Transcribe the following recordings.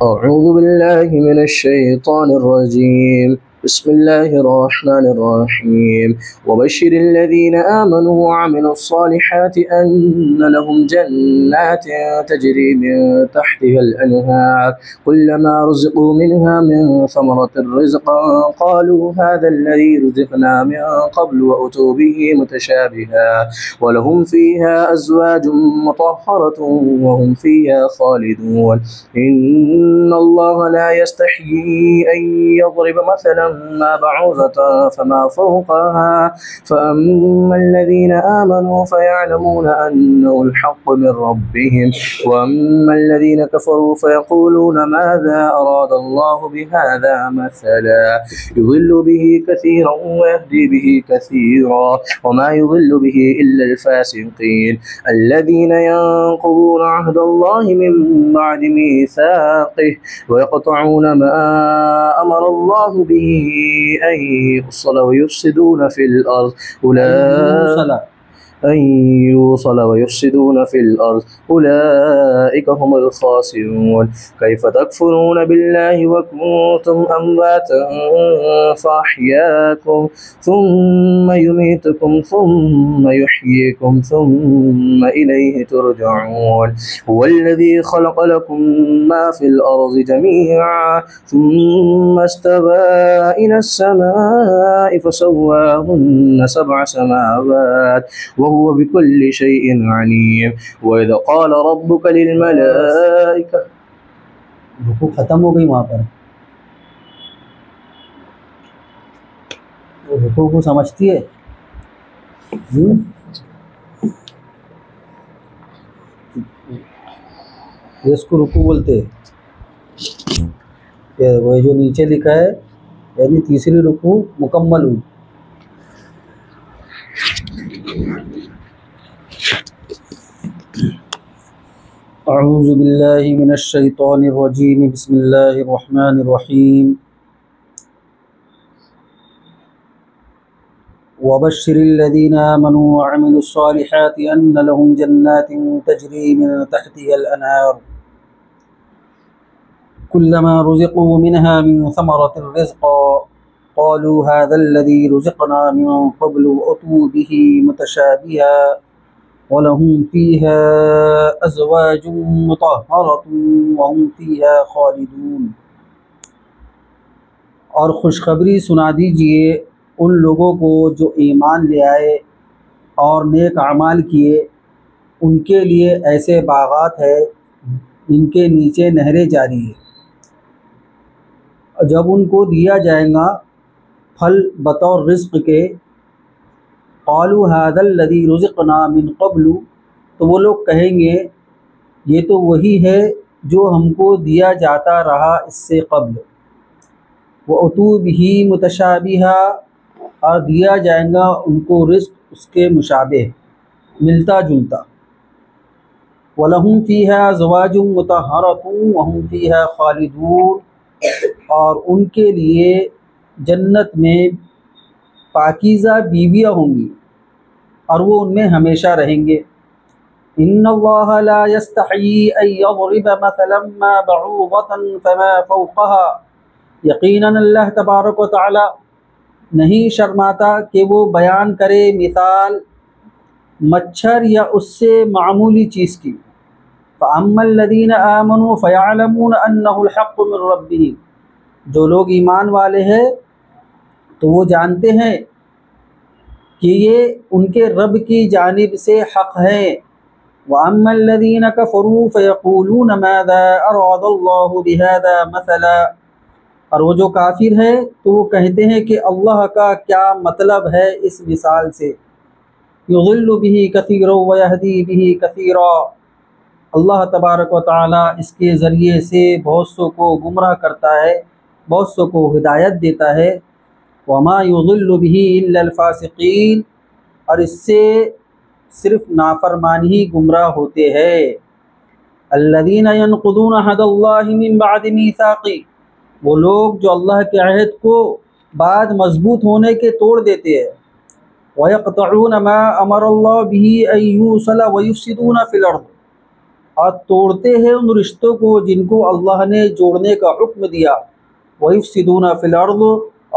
أعوذ بالله من الشيطان الرجيم. بسم الله الرحمن الرحيم. وبشر الذين آمنوا وعملوا الصالحات أن لهم جنات تجري من تحتها الأنهار كلما رزقوا منها من ثمرة رزقا قالوا هذا الذي رزقنا من قبل وأتوا به متشابها ولهم فيها أزواج مطهرة وهم فيها خالدون. إن الله لا يستحيي أن يضرب مثلا ما بعوضة فما فوقها فأما الذين آمنوا فيعلمون أنه الحق من ربهم وأما الذين كفروا فيقولون ماذا أراد الله بهذا مثلا يضل به كثيرا ويهدي به كثيرا وما يضل به إلا الفاسقين الذين ينقضون عهد الله من بعد ميثاقه ويقطعون ما أمر الله به أن يوصل ويفسدون في الأرض أولئك هم الخاسرون. كيف تكفرون بالله وكنتم أمواتا فأحياكم ثم يميتكم ثم يحييكم ثم إليه ترجعون. هو الذي خلق لكم ما في الأرض جميعا ثم استوى إلى السماء فسواهن 7 سماوات وهو بكل شيء عليم. وإذ قال ربك للملائكة رکوع ختم ہو گئی. وہاں پر وہ رکوع کو سمجھتی ہے. اس کو رکوع بولتے ہیں. وہ جو نیچے لکھا ہے یعنی تیسری رکوع مکمل ہوئی. اعوذ باللہ من الشیطان الرجیم. بسم اللہ الرحمن الرحیم. وبشر الذین آمنوا وعملوا الصالحات ان لهم جنات تجری من تحتها الانہار كلما رزقوا منها من ثمرة رزقا قالوا هذا الذي رزقنا من قبل وأتوا به متشابها ولهم فيها أزواج مطهرة وهم فيها خالدون. اور خوشخبری سنا دیجئے ان لوگوں کو جو ایمان لے آئے اور نیک اعمال کیے. ان کے لیے ایسے باغات ہیں جن کے نیچے نہریں جاری ہیں. جب ان کو دیا جائے گا پھل بطور رزق کے قالوا هذا الذي رزقنا من قبل تو وہ لوگ کہیں گے یہ تو وہی ہے جو ہم کو دیا جاتا رہا اس سے قبل. وَأُتُوا بِهِ مُتَشَابِهًا اور دیا جائے گا ان کو رزق اس کے مشابہ ملتا جلتا. وَلَهُمْ فِيهَا أَزْوَاجٌ مُطَهَّرَةٌ وَهُمْ فِيهَا خَالِدُونَ اور ان کے لیے جنت میں پاکیزہ بیویاں ہوں گی اور وہ ان میں ہمیشہ رہیں گے. ان اللہ لا یستحیی ان یضرب مثلا ما بعوضة فما فوقها یقیناً اللہ تبارک و تعالی نہیں شرماتا کہ وہ بیان کرے مثال مچھر یا اس سے معمولی چیز کی. فَأَمَّا الَّذِينَ آمَنُوا فَيَعْلَمُونَ أَنَّهُ الْحَقُّ مِنْ رَبِّهِمْ جو لوگ ایمان والے ہیں تو وہ جانتے ہیں کہ یہ ان کے رب کی جانب سے حق ہے. وَأَمَّا الَّذِينَ كَفَرُوا فَيَقُولُونَ مَاذَا أَرَادَ اللَّهُ بِهَذَا مَثَلًا اور وہ جو کافر ہے تو وہ کہتے ہیں کہ اللہ کا کیا مطلب ہے اس مثال سے. يُضِلُّ بِهِ كَثِيرًا وَيَهْدِي بِهِ كَثِيرًا اللہ تبارک و تعالیٰ اس کے ذریعے سے بہت سو کو گمراہ کرتا ہے بہت سو کو ہدایت دیتا ہے. وما يضل به الا الفاسقین اور اس سے صرف نافرمان ہی گمراہ ہوتے ہیں. الذين ينقضون عهد الله من بعد ميثاقه وہ لوگ جو اللہ کے عہد کو بعد مضبوط ہونے کے توڑ دیتے ہیں. وَيَقْطَعُونَ مَا أَمَرَ اللَّهُ بِهِ أَن يُوصَلَ وَيُفْسِدُونَ فِي الْأَرْضِ اور توڑتے ہیں ان رشتوں کو جن کو اللہ نے جوڑنے کا حکم دیا، وَيُفْسِدُونَ فِي الْأَرْضِ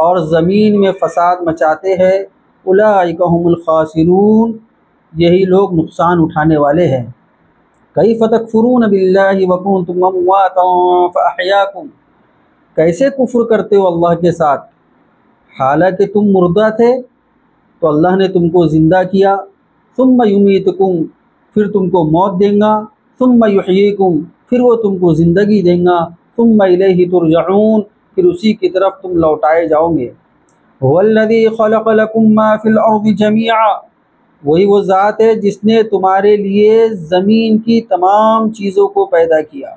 اور زمین میں فساد مچاتے ہیں، أُولَٰئِكَ هُمُ الْخَاسِرُونَ یہی لوگ نقصان اٹھانے والے ہیں۔ كَيْفَ تَكْفُرُونَ بِاللَّهِ وَكُنْتُمْ أَمْوَاتًا فَأَحْيَاكُمْ کیسے کفر کرتے ہو اللہ کے ساتھ، حالانکہ تم مردہ تھے تو اللہ نے تم کو زندہ کیا، ثم یمیتکم پھر تم کو موت دیں گا، ثم یحییکم پھر وہ تم کو زندگی دیں گا، ثم الیہ ترجعون پھر اسی کی طرف تم لوٹائے جاؤ گے۔ هو الذی خلق لکم ما فی الارض جمیعا وہی وہ ذات ہے جس نے تمہارے لیے زمین کی تمام چیزوں کو پیدا کیا،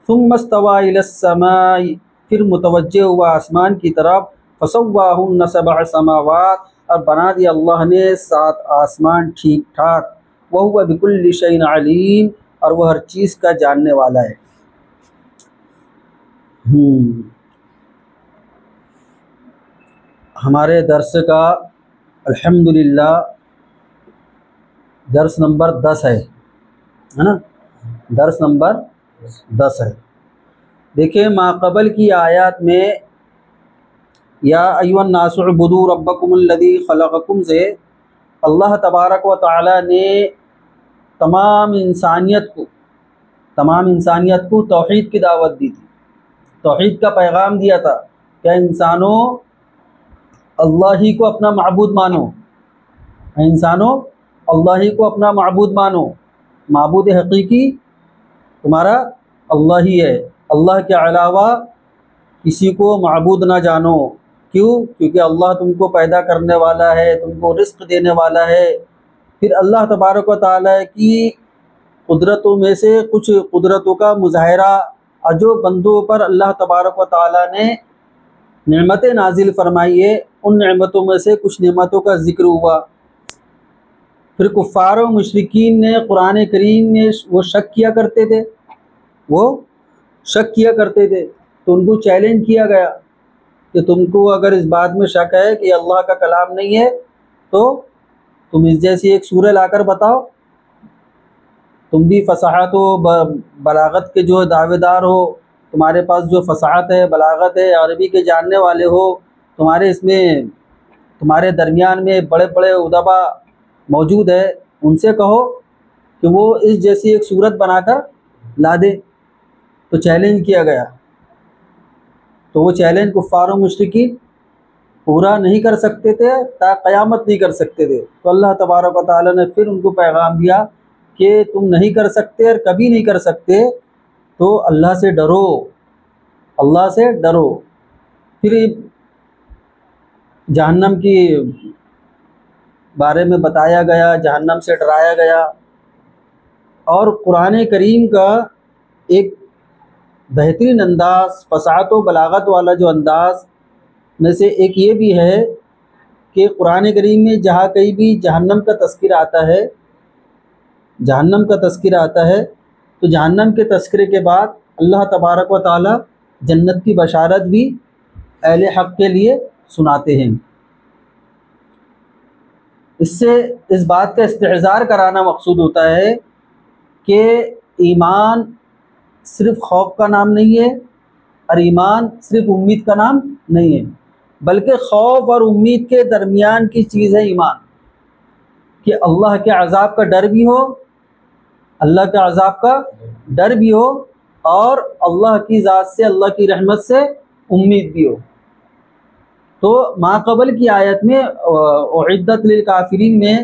ثم استوى الی السماء پھر متوجہ ہوا آسمان کی طرف، فسواہن سبع سماوات اور بنا دیا اللہ نے 7 آسمان ٹھیک ٹھاک، وہو بکل شیء علیم اور وہ ہر چیز کا جاننے والا ہے۔ ہمارے درس کا الحمدللہ درس نمبر 10 ہے نا، درس نمبر 10 ہے۔ دیکھیں ماقبل کی آیات میں یا ایھا الناس اعبدوا ربکم الذی خلقکم سے اللہ تبارک و تعالی نے تمام انسانیت کو توحید کی دعوت دی تھی، توحید کا پیغام دیا تھا کہ انسانوں اللہ ہی کو اپنا معبود مانو، انسانوں اللہ ہی کو اپنا معبود مانو، معبود حقیقی تمہارا اللہ ہی ہے، اللہ کے علاوہ کسی کو معبود نہ جانو۔ کیوں؟ کیونکہ اللہ تم کو پیدا کرنے والا ہے، تم کو رزق دینے والا ہے۔ پھر اللہ تبارک و تعالیٰ کی قدرتوں میں سے کچھ قدرتوں کا مظاہرہ، اور جو بندوں پر اللہ تبارک و تعالیٰ نے نعمتیں نازل فرمائی ہے ان نعمتوں میں سے کچھ نعمتوں کا ذکر ہوا۔ پھر کفار و مشرکین نے قرآن کریم میں وہ شک کیا کرتے تھے، تو ان کو چیلنج کیا گیا کہ تم کو اگر اس بات میں شک ہے کہ اللہ کا کلام نہیں ہے تو تم اس جیسی ایک سورہ لا کر بتاؤ، تم بھی فصاحت و بلاغت کے جو دعوے دار ہو، تمہارے پاس جو فصاحت ہے، بلاغت ہے، عربی کے جاننے والے ہو، تمہارے درمیان میں بڑے بڑے ادبا موجود ہے، ان سے کہو کہ وہ اس جیسی ایک صورت بنا کر لا دے۔ تو چیلنج کیا گیا، تو وہ چیلنج کفار و مشرکین پورا نہیں کر سکتے تھے، تا قیامت نہیں کر سکتے تھے۔ تو اللہ تبارک و تعالیٰ نے پھر ان کو پیغام دیا کہ تم نہیں کر سکتے اور کبھی نہیں کر سکتے، تو اللہ سے ڈرو، اللہ سے ڈرو۔ پھر جہنم کی بارے میں بتایا گیا، جہنم سے ڈرایا گیا، اور قرآن کریم کا ایک بہترین انداز، فصاحت و بلاغت والا جو انداز میں سے ایک یہ بھی ہے کہ قرآن کریم میں جہاں کہیں بھی جہنم کا تذکرہ آتا ہے تو جہنم کے تذکرے کے بعد اللہ تبارک و تعالی جنت کی بشارت بھی اہل حق کے لیے سناتے ہیں۔ اس سے اس بات کا استحضار کرانا مقصود ہوتا ہے کہ ایمان صرف خوف کا نام نہیں ہے، اور ایمان صرف امید کا نام نہیں ہے، بلکہ خوف اور امید کے درمیان کی چیز ہے ایمان، کہ اللہ کے عذاب کا ڈر بھی ہو، اور اللہ کی ذات سے، اللہ کی رحمت سے امید بھی ہو۔ تو ماقبل کی آیت میں اعدت للکافرین میں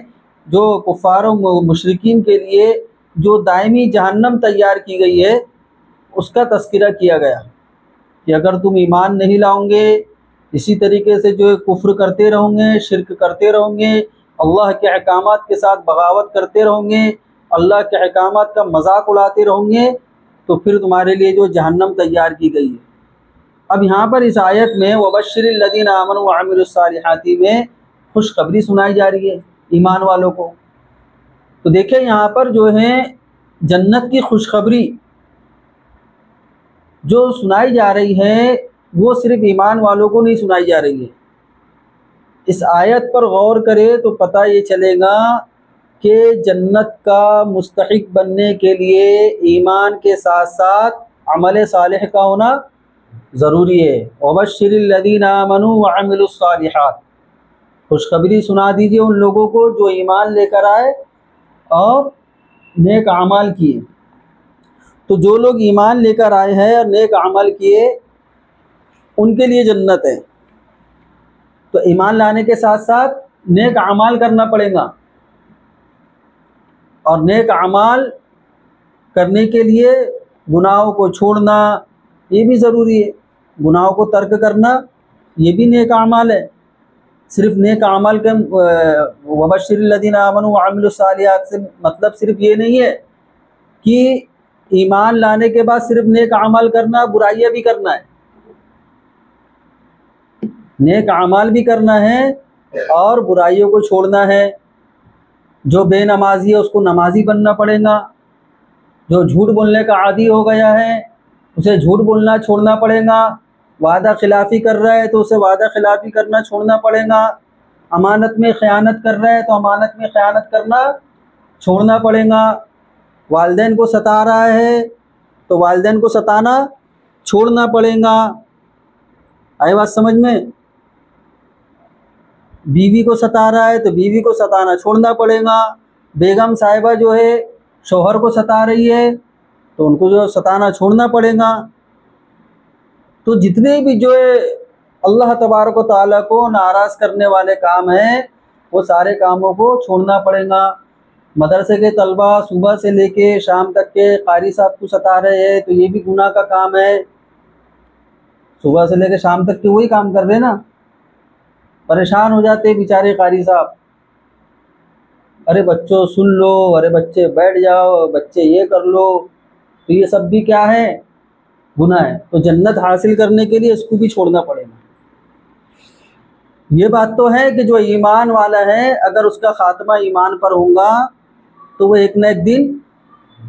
جو کفار و مشرکین کے لیے جو دائمی جہنم تیار کی گئی ہے اس کا تذکرہ کیا گیا کہ اگر تم ایمان نہیں لاؤ گے، اسی طریقے سے جو کفر کرتے رہو گے، شرک کرتے رہو گے، اللہ کے احکامات کے ساتھ بغاوت کرتے رہو گے، اللہ کے احکامات کا مذاق اڑاتے رہو گے، تو پھر تمہارے لیے جو جہنم تیار کی گئی ہے۔ اب یہاں پر اس آیت میں وَبَشِّرِ الَّذِينَ آمَنُوا وَعَمِلُوا الصَّالِحَاتِ میں خوشخبری سنائی جا رہی ہے ایمان والوں کو۔ تو دیکھیں یہاں پر جو ہے جنت کی خوشخبری جو سنائی جا رہی ہے وہ صرف ایمان والوں کو نہیں سنائی جا رہی ہے۔ اس آیت پر غور کرے تو پتہ یہ چلے گا کہ جنت کا مستحق بننے کے لیے ایمان کے ساتھ ساتھ عمل صالح کا ہونا ضروری ہے۔ وبشر الذین آمنوا وعملوا الصالحات، خوشخبری سنا دیجیے ان لوگوں کو جو ایمان لے کر آئے اور نیک اعمال کیے۔ تو جو لوگ ایمان لے کر آئے ہیں اور نیک عمل کیے ان کے لیے جنت ہے۔ تو ایمان لانے کے ساتھ ساتھ نیک اعمال کرنا پڑے گا، اور نیک اعمال کرنے کے لیے گناہوں کو چھوڑنا یہ بھی ضروری ہے، گناہوں کو ترک کرنا یہ بھی نیک اعمال ہے۔ صرف نیک اعمال کے وبشر الذین آمنوا وعملوا الصالحات سے مطلب صرف یہ نہیں ہے کہ ایمان لانے کے بعد صرف نیک اعمال کرنا، برائیاں بھی کرنا ہے، نیک اعمال بھی کرنا ہے اور برائیوں کو چھوڑنا ہے۔ جو بے نمازی ہے اس کو نمازی بننا پڑے گا، جو جھوٹ بولنے کا عادی ہو گیا ہے اسے جھوٹ بولنا چھوڑنا پڑے گا، وعدہ خلافی کر رہا ہے تو اسے وعدہ خلافی کرنا چھوڑنا پڑے گا، امانت میں خیانت کر رہا ہے تو امانت میں خیانت کرنا چھوڑنا پڑے گا، والدین کو ستا رہا ہے تو والدین کو ستانا چھوڑنا پڑے گا۔ آئی بات سمجھ میں؟ بیوی کو ستا رہا ہے تو بیوی کو ستانا چھوڑنا پڑے گا، بیگم صاحبہ جو ہے شوہر کو ستا رہی ہے تو ان کو جو ستانا چھوڑنا پڑے گا۔ تو جتنے بھی جو ہے اللہ تبارک و تعالیٰ کو ناراض کرنے والے کام ہیں وہ سارے کاموں کو چھوڑنا پڑے گا۔ مدرسے کے طلبہ صبح سے لے کے شام تک کے قاری صاحب کو ستا رہے ہیں تو یہ بھی گناہ کا کام ہے، صبح سے لے کے شام تک کے وہی کام کر رہے نا، پریشان ہو جاتے بیچارے قاری صاحب، ارے بچوں سن لو، ارے بچے بیٹھ جاؤ، بچے یہ کر لو، تو یہ سب بھی کیا ہے؟ گناہ ہے۔ تو جنت حاصل کرنے کے لیے اس کو بھی چھوڑنا پڑے گا۔ یہ بات تو ہے کہ جو ایمان والا ہے اگر اس کا خاتمہ ایمان پر ہوگا تو وہ ایک نہ ایک دن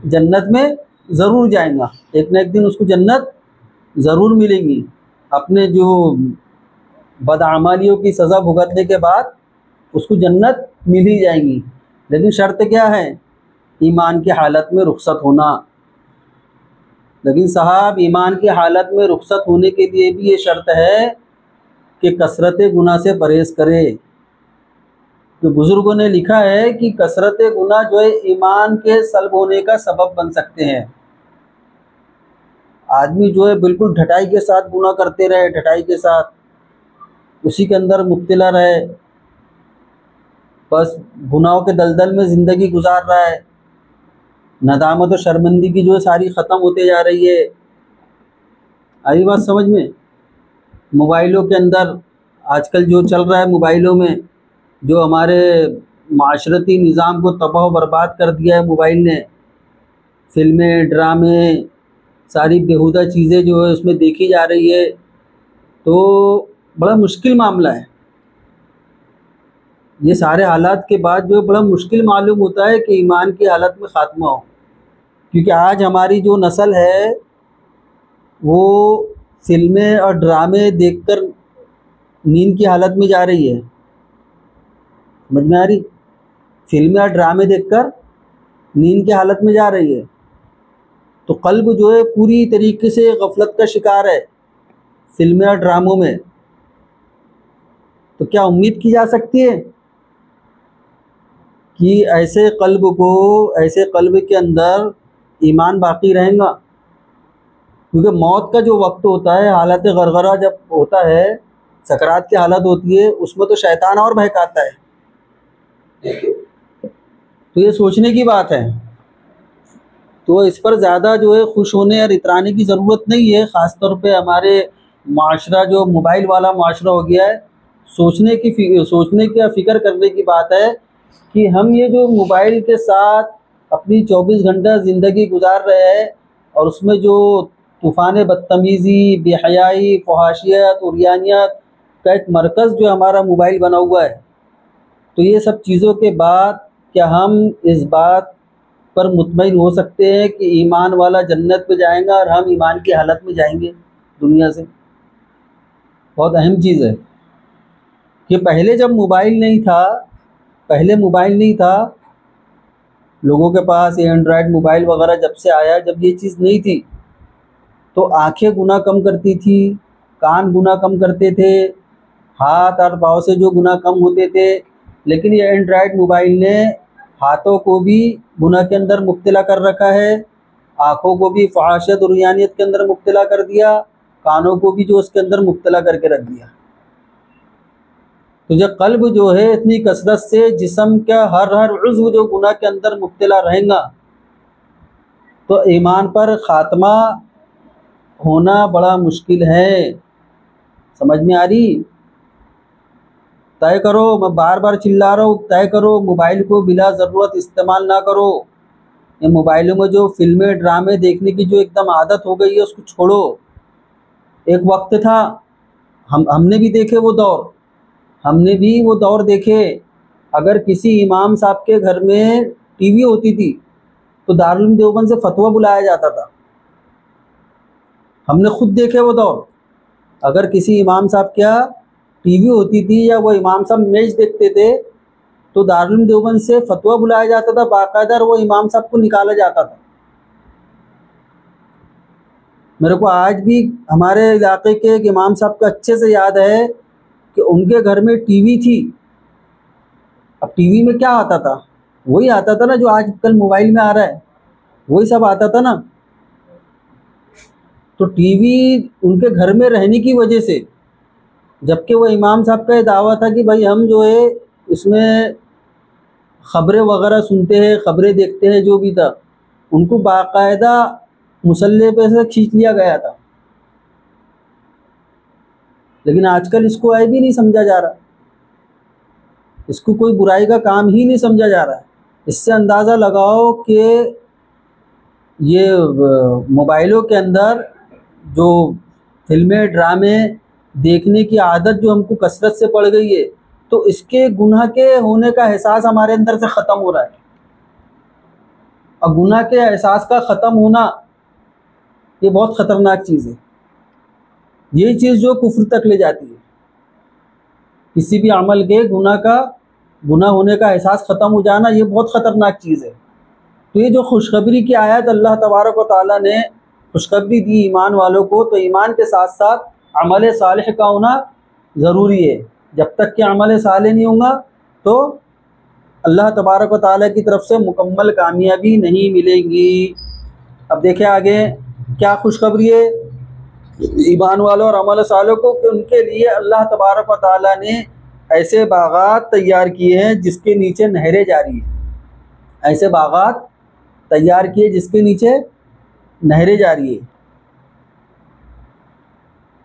جنت میں ضرور جائیں گا، ایک نہ ایک دن اس کو جنت ضرور ملے گی، اپنے جو بدعمالیوں کی سزا بھگتنے کے بعد اس کو جنت مل ہی جائیں گی۔ لیکن شرط کیا ہے؟ ایمان کی حالت میں رخصت ہونا۔ لیکن صاحب ایمان کی حالت میں رخصت ہونے کے لیے بھی یہ شرط ہے کہ کثرت گناہ سے پرہیز کرے، کہ بزرگوں نے لکھا ہے کہ کثرت گناہ جو ہے ایمان کے سلب ہونے کا سبب بن سکتے ہیں۔ آدمی جو ہے بالکل ڈھٹائی کے ساتھ گناہ کرتے رہے، ڈھٹائی کے ساتھ اسی کے اندر مبتلا رہے، بس گناہوں کے دلدل میں زندگی گزار رہا ہے، ندامت و شرمندگی جو ہے ساری ختم ہوتے جا رہی ہے۔ آئی بات سمجھ میں؟ موبائلوں کے اندر آج کل جو چل رہا ہے، موبائلوں میں جو ہمارے معاشرتی نظام کو تباہ و برباد کر دیا ہے موبائل نے، فلمیں، ڈرامے، ساری بیہودہ چیزیں جو ہے اس میں دیکھی جا رہی ہے، تو بڑا مشکل معاملہ ہے۔ یہ سارے حالات کے بعد جو ہے بڑا مشکل معلوم ہوتا ہے کہ ایمان کی حالت میں خاتمہ ہو، کیونکہ آج ہماری جو نسل ہے وہ فلمیں اور ڈرامے دیکھ کر نیند کی حالت میں جا رہی ہے، سمجھ میں آ رہی؟ فلمیں اور ڈرامے دیکھ کر نیند کی حالت میں جا رہی ہے، تو قلب جو ہے پوری طریقے سے غفلت کا شکار ہے فلمیں اور ڈراموں میں۔ تو کیا امید کی جا سکتی ہے کہ ایسے قلب کے اندر ایمان باقی رہیں گا؟ کیونکہ موت کا جو وقت ہوتا ہے، حالت غرغرہ جب ہوتا ہے، سکرات کی حالت ہوتی ہے، اس میں تو شیطان اور بہکاتا ہے، تو یہ سوچنے کی بات ہے۔ تو اس پر زیادہ جو ہے خوش ہونے اور اترانے کی ضرورت نہیں ہے، خاص طور پہ ہمارے معاشرہ جو موبائل والا معاشرہ ہو گیا ہے، سوچنے کی فکر کرنے کی بات ہے کہ ہم یہ جو موبائل کے ساتھ اپنی 24 گھنٹہ زندگی گزار رہے ہیں اور اس میں جو طوفان بدتمیزی، بے حیائی، فحاشیت، عریانیت کا ایک مرکز جو ہمارا موبائل بنا ہوا ہے، تو یہ سب چیزوں کے بعد کیا ہم اس بات پر مطمئن ہو سکتے ہیں کہ ایمان والا جنت میں جائیں گا اور ہم ایمان کی حالت میں جائیں گے دنیا سے؟ بہت اہم چیز ہے کہ پہلے جب موبائل نہیں تھا لوگوں کے پاس یہ اینڈرائڈ موبائل وغیرہ جب سے آیا، جب یہ چیز نہیں تھی تو آنکھیں گناہ کم کرتی تھی، کان گناہ کم کرتے تھے، ہاتھ اور پاؤں سے جو گناہ کم ہوتے تھے، لیکن یہ اینڈرائڈ موبائل نے ہاتھوں کو بھی گناہ کے اندر مبتلا کر رکھا ہے، آنکھوں کو بھی فحاشیت اور عریانیت کے اندر مبتلا کر دیا، کانوں کو بھی جو اس کے اندر مبتلا کر کے رکھ دیا۔ تو یہ قلب جو ہے اتنی کثرت سے جسم کا ہر عضو جو گناہ کے اندر مبتلا رہیں گا تو ایمان پر خاتمہ ہونا بڑا مشکل ہے۔ سمجھ میں آ رہی؟ طے کرو، میں بار بار چلا رہا ہوں، طے کرو موبائل کو بلا ضرورت استعمال نہ کرو۔ یہ موبائلوں میں جو فلمیں ڈرامے دیکھنے کی جو ایک دم عادت ہو گئی ہے اس کو چھوڑو۔ ایک وقت تھا، ہم نے بھی دیکھے وہ دور، ہم نے بھی وہ دور دیکھے، اگر کسی امام صاحب کے گھر میں ٹی وی ہوتی تھی تو دارالعلوم دیوبند سے فتویٰ بلایا جاتا تھا۔ ہم نے خود دیکھے وہ دور، اگر کسی امام صاحب کیا ٹی وی ہوتی تھی یا وہ امام صاحب میچ دیکھتے تھے تو دارالعلوم دیوبند سے فتویٰ بلایا جاتا تھا باقاعدہ، وہ امام صاحب کو نکالا جاتا تھا۔ میرے کو آج بھی ہمارے علاقے کے ایک امام صاحب کا اچھے سے یاد ہے کہ ان کے گھر میں ٹی وی تھی۔ اب ٹی وی میں کیا آتا تھا؟ وہی آتا تھا نا جو آج کل موبائل میں آ رہا ہے، وہی سب آتا تھا نا۔ تو ٹی وی ان کے گھر میں رہنے کی وجہ سے، جبکہ وہ امام صاحب کا یہ دعویٰ تھا کہ بھائی ہم جو ہے اس میں خبریں وغیرہ سنتے ہیں، خبریں دیکھتے ہیں، جو بھی تھا ان کو باقاعدہ مصلے پہ سے کھینچ لیا گیا تھا۔ لیکن آج کل اس کو عیب بھی نہیں سمجھا جا رہا، اس کو کوئی برائی کا کام ہی نہیں سمجھا جا رہا ہے۔ اس سے اندازہ لگاؤ کہ یہ موبائلوں کے اندر جو فلمیں ڈرامے دیکھنے کی عادت جو ہم کو کثرت سے پڑ گئی ہے تو اس کے گناہ کے ہونے کا احساس ہمارے اندر سے ختم ہو رہا ہے۔ اور گناہ کے احساس کا ختم ہونا یہ بہت خطرناک چیز ہے، یہی چیز جو کفر تک لے جاتی ہے۔ کسی بھی عمل کے گناہ ہونے کا احساس ختم ہو جانا یہ بہت خطرناک چیز ہے۔ تو یہ جو خوشخبری کی آیت اللہ تبارک و تعالیٰ نے خوشخبری دی ایمان والوں کو، تو ایمان کے ساتھ ساتھ عمل صالح کا ہونا ضروری ہے۔ جب تک کہ عمل صالح نہیں ہوگا تو اللہ تبارک و تعالیٰ کی طرف سے مکمل کامیابی نہیں ملے گی۔ اب دیکھیں آگے کیا خوشخبری ہے ایمان والوں اور عمل صالح کو، کہ ان کے لیے اللہ تبارک و تعالیٰ نے ایسے باغات تیار کیے ہیں جس کے نیچے نہریں جاری ہیں۔ ایسے باغات تیار کیے جس کے نیچے نہریں جاری ہیں۔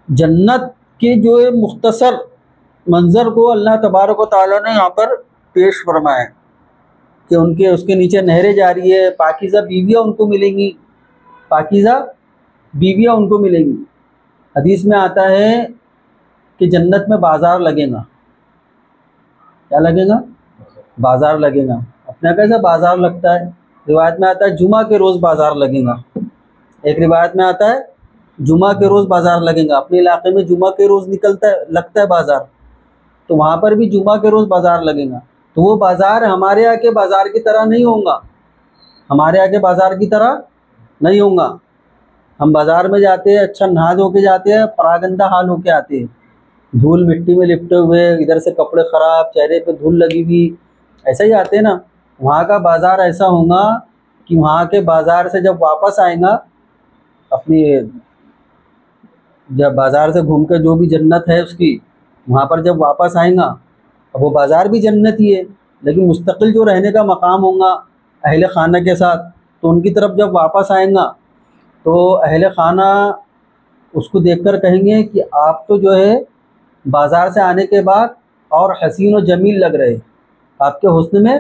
جنت کے جو مختصر منظر کو اللہ تبارک و تعالیٰ نے یہاں پر پیش فرمایا کہ اس کے نیچے نہریں جاری ہے، پاکیزہ بیویاں ان کو ملیں گی، پاکیزہ بیویاں ان کو ملیں گی۔ حدیث میں آتا ہے کہ جنت میں بازار لگے گا۔ کیا لگے گا؟ بازار لگے گا۔ اپنا کیسا بازار لگتا ہے؟ روایت میں آتا ہے جمعہ کے روز بازار لگے گا۔ ایک روایت میں آتا ہے جمعہ کے روز بازار لگے گا۔ اپنے علاقے میں جمعہ کے روز لگتا ہے بازار، تو وہاں پر بھی جمعہ کے روز بازار لگے گا۔ تو وہ بازار ہمارے یہاں کے بازار کی طرح نہیں ہوگا، ہمارے یہاں کے بازار کی طرح نہیں ہوگا۔ ہم بازار میں جاتے ہیں، اچھا نہا دھو کے جاتے ہیں، پراگندہ حال ہو کے آتے ہیں، دھول مٹی میں لپٹے ہوئے، ادھر سے کپڑے خراب، چہرے پہ دھول لگی ہوئی، ایسا ہی آتے ہیں نا۔ وہاں کا بازار ایسا ہوگا کہ وہاں کے بازار سے جب واپس آئیں گا، جب بازار سے گھوم کے جو بھی جنت ہے اس کی، وہاں پر جب واپس آئیں گا، اب وہ بازار بھی جنت ہی ہے، لیکن مستقل جو رہنے کا مقام ہوگا اہل خانہ کے ساتھ، تو ان کی طرف جب واپس آئیں گا تو اہل خانہ اس کو دیکھ کر کہیں گے کہ آپ تو جو ہے بازار سے آنے کے بعد اور حسین و جمیل لگ رہے، آپ کے حسن میں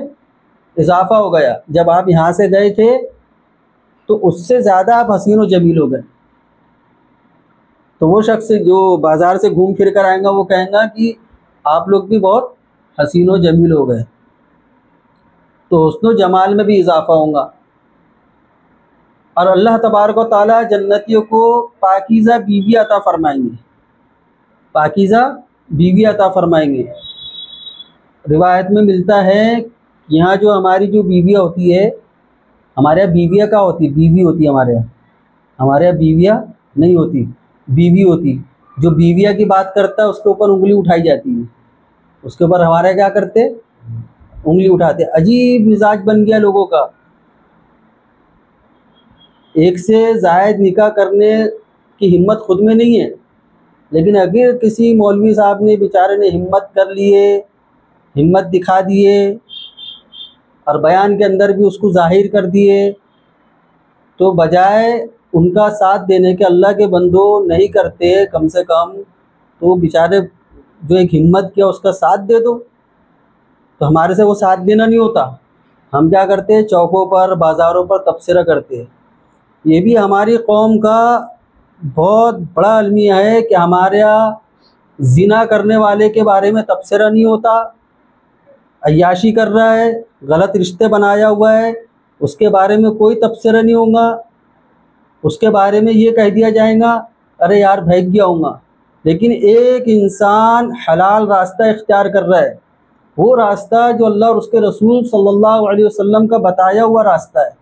اضافہ ہو گیا، جب آپ یہاں سے گئے تھے تو اس سے زیادہ آپ حسین و جمیل ہو گئے۔ تو وہ شخص جو بازار سے گھوم پھر کر آئے گا وہ کہیں گا کہ آپ لوگ بھی بہت حسین و جمیل ہو گئے، تو حسن و جمال میں بھی اضافہ ہوگا۔ اور اللہ تبارک و تعالیٰ جنتیوں کو پاکیزہ بیوی عطا فرمائیں گے، پاکیزہ بیوی عطا فرمائیں گے۔ روایت میں ملتا ہے یہاں جو ہماری جو بیویاں ہوتی ہے ہمارے یہاں بیویاں کا ہوتی، بیوی ہوتی ہے ہمارے یہاں بیویاں نہیں ہوتی، بیوی ہوتی۔ جو بیویاں کی بات کرتا ہے اس کے اوپر انگلی اٹھائی جاتی ہے، اس کے اوپر ہمارے کیا کرتے، انگلی اٹھاتے۔ عجیب مزاج بن گیا لوگوں کا، ایک سے زائد نکاح کرنے کی ہمت خود میں نہیں ہے، لیکن اگر کسی مولوی صاحب نے بیچارے نے ہمت کر لیے، ہمت دکھا دیے اور بیان کے اندر بھی اس کو ظاہر کر دیے، تو بجائے ان کا ساتھ دینے کے اللہ کے بندوں نہیں کرتے، کم سے کم تو بیچارے جو ایک ہمت کیا اس کا ساتھ دے دو۔ تو ہمارے سے وہ ساتھ دینا نہیں ہوتا، ہم کیا کرتے ہیں، چوکوں پر بازاروں پر تبصرہ کرتے ہیں۔ یہ بھی ہماری قوم کا بہت بڑا المیہ ہے کہ ہمارے یہاں زنا کرنے والے کے بارے میں تبصرہ نہیں ہوتا، عیاشی کر رہا ہے، غلط رشتے بنایا ہوا ہے، اس کے بارے میں کوئی تبصرہ نہیں ہوگا، اس کے بارے میں یہ کہہ دیا جائے گا ارے یار بھیگ گیا ہوں گا۔ لیکن ایک انسان حلال راستہ اختیار کر رہا ہے، وہ راستہ جو اللہ اور اس کے رسول صلی اللہ علیہ وسلم کا بتایا ہوا راستہ ہے۔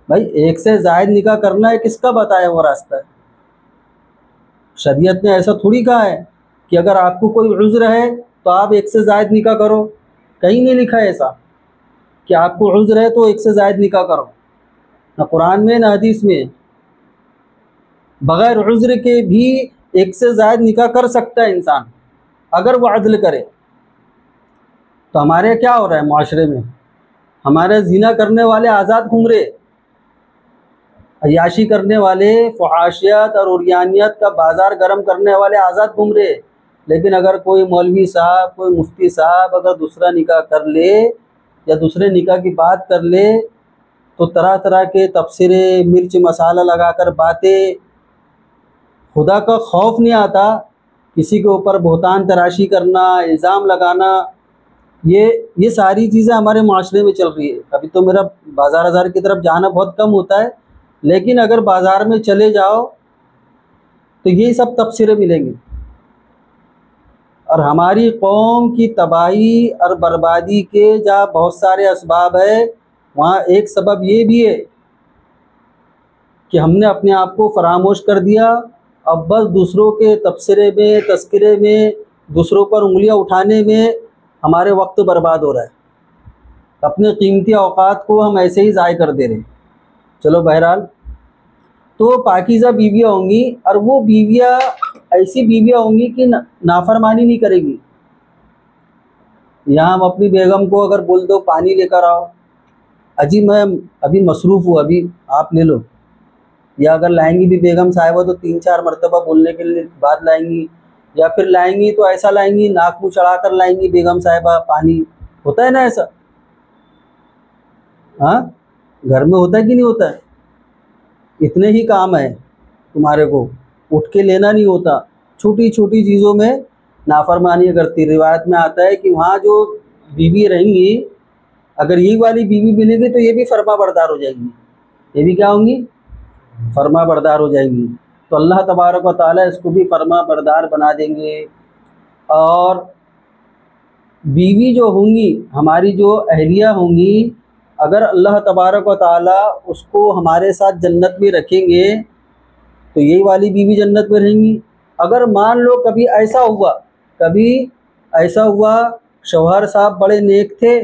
بھائی ایک سے زائد نکاح کرنا ہے کس کا بتایا ہوا راستہ ہے؟ شریعت نے ایسا تھوڑی کہا ہے کہ اگر آپ کو کوئی عذر ہے تو آپ ایک سے زائد نکاح کرو، کہیں نہیں لکھا ہے ایسا کہ آپ کو عذر ہے تو ایک سے زائد نکاح کرو، نہ قرآن میں نہ حدیث میں۔ بغیر عذر کے بھی ایک سے زائد نکاح کر سکتا ہے انسان اگر وہ عدل کرے۔ تو ہمارے کیا ہو رہا ہے معاشرے میں، ہمارے زنا کرنے والے آزاد گھوم رہے، عیاشی کرنے والے، فحاشیت اور عریانیت کا بازار گرم کرنے والے آزاد گھوم رہے۔ لیکن اگر کوئی مولوی صاحب، کوئی مفتی صاحب اگر دوسرا نکاح کر لے یا دوسرے نکاح کی بات کر لے تو طرح طرح کے تبصرے، مرچ مسالہ لگا کر باتیں، خدا کا خوف نہیں آتا، کسی کے اوپر بہتان تراشی کرنا، الزام لگانا، یہ ساری چیزیں ہمارے معاشرے میں چل رہی ہے۔ ابھی تو میرا بازار کی طرف جانا بہت کم ہوتا ہے، لیکن اگر بازار میں چلے جاؤ تو یہی سب تبصرے ملیں گے۔ اور ہماری قوم کی تباہی اور بربادی کے جہاں بہت سارے اسباب ہیں، وہاں ایک سبب یہ بھی ہے کہ ہم نے اپنے آپ کو فراموش کر دیا، اب بس دوسروں کے تبصرے میں، تذکرے میں، دوسروں پر انگلیاں اٹھانے میں ہمارے وقت برباد ہو رہا ہے، اپنے قیمتی اوقات کو ہم ایسے ہی ضائع کر دے رہے ہیں۔ چلو بہرحال، تو پاکیزہ بیویاں ہوں گی، اور وہ بیویاں ایسی بیویاں ہوں گی کہ نافرمانی نہیں کرے گی۔ یہاں ہم اپنی بیگم کو اگر بول دو پانی لے کر آؤ، اجی میں ابھی مصروف ہوں، ابھی آپ لے لو، یا اگر لائیں گی بھی بیگم صاحبہ تو 3-4 مرتبہ بولنے کے بعد لائیں گی، یا پھر لائیں گی تو ایسا لائیں گی ناک منہ چڑھا کر لائیں گی بیگم صاحبہ پانی۔ ہوتا ہے نا ایسا؟ ہاں، گھر میں ہوتا ہے کہ نہیں ہوتا ہے؟ اتنے ہی کام ہے تمہارے کو، اٹھ کے لینا نہیں ہوتا، چھوٹی چھوٹی چیزوں میں نافرمانی کرتی۔ روایت میں آتا ہے کہ وہاں جو بیوی رہیں گی، اگر یہی والی بیوی ملے گی تو یہ بھی فرما بردار ہو جائے گی، یہ بھی کیا ہوں گی؟ فرما بردار ہو جائیں گی۔ تو اللہ تبارک و تعالیٰ اس کو بھی فرما بردار بنا دیں گے۔ اور بیوی جو ہوں گی، ہماری جو اہلیہ ہوں گی، اگر اللہ تبارک و تعالیٰ اس کو ہمارے ساتھ جنت میں رکھیں گے تو یہی والی بیوی جنت میں رہیں گی۔ اگر مان لو کبھی ایسا ہوا شوہر صاحب بڑے نیک تھے،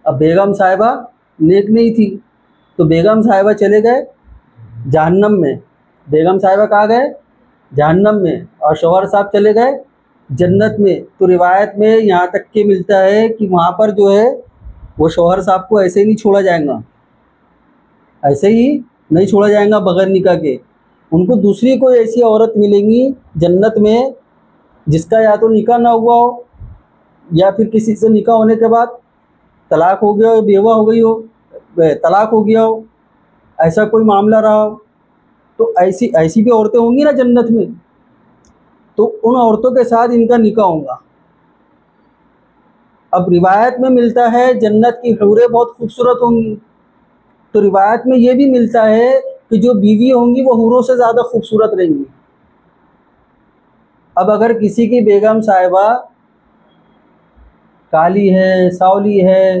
اب بیگم صاحبہ نیک نہیں تھی، تو بیگم صاحبہ چلے گئے جہنم میں، بیگم صاحبہ کہاں گئے؟ جہنم میں، اور شوہر صاحب چلے گئے جنت میں۔ تو روایت میں یہاں تک کہ ملتا ہے کہ وہاں پر جو ہے وہ شوہر صاحب کو ایسے ہی نہیں چھوڑا جائے گا، ایسے ہی نہیں چھوڑا جائے گا بغیر نکاح کے۔ ان کو دوسری کوئی ایسی عورت ملیں گی جنت میں جس کا یا تو نکاح نہ ہوا ہو، یا پھر کسی سے نکاح ہونے کے بعد طلاق ہو گیا ہو، بیوہ ہو گئی ہو، طلاق ہو گیا ہو، ایسا کوئی معاملہ رہا ہو، تو ایسی بھی عورتیں ہوں گی نا جنت میں، تو ان عورتوں کے ساتھ ان کا نکاح ہوگا۔ اب روایت میں ملتا ہے جنت کی حوریں بہت خوبصورت ہوں گی، تو روایت میں یہ بھی ملتا ہے کہ جو بیوی ہوں گی وہ حوروں سے زیادہ خوبصورت رہیں گی۔ اب اگر کسی کی بیگم صاحبہ کالی ہے، سانولی ہے،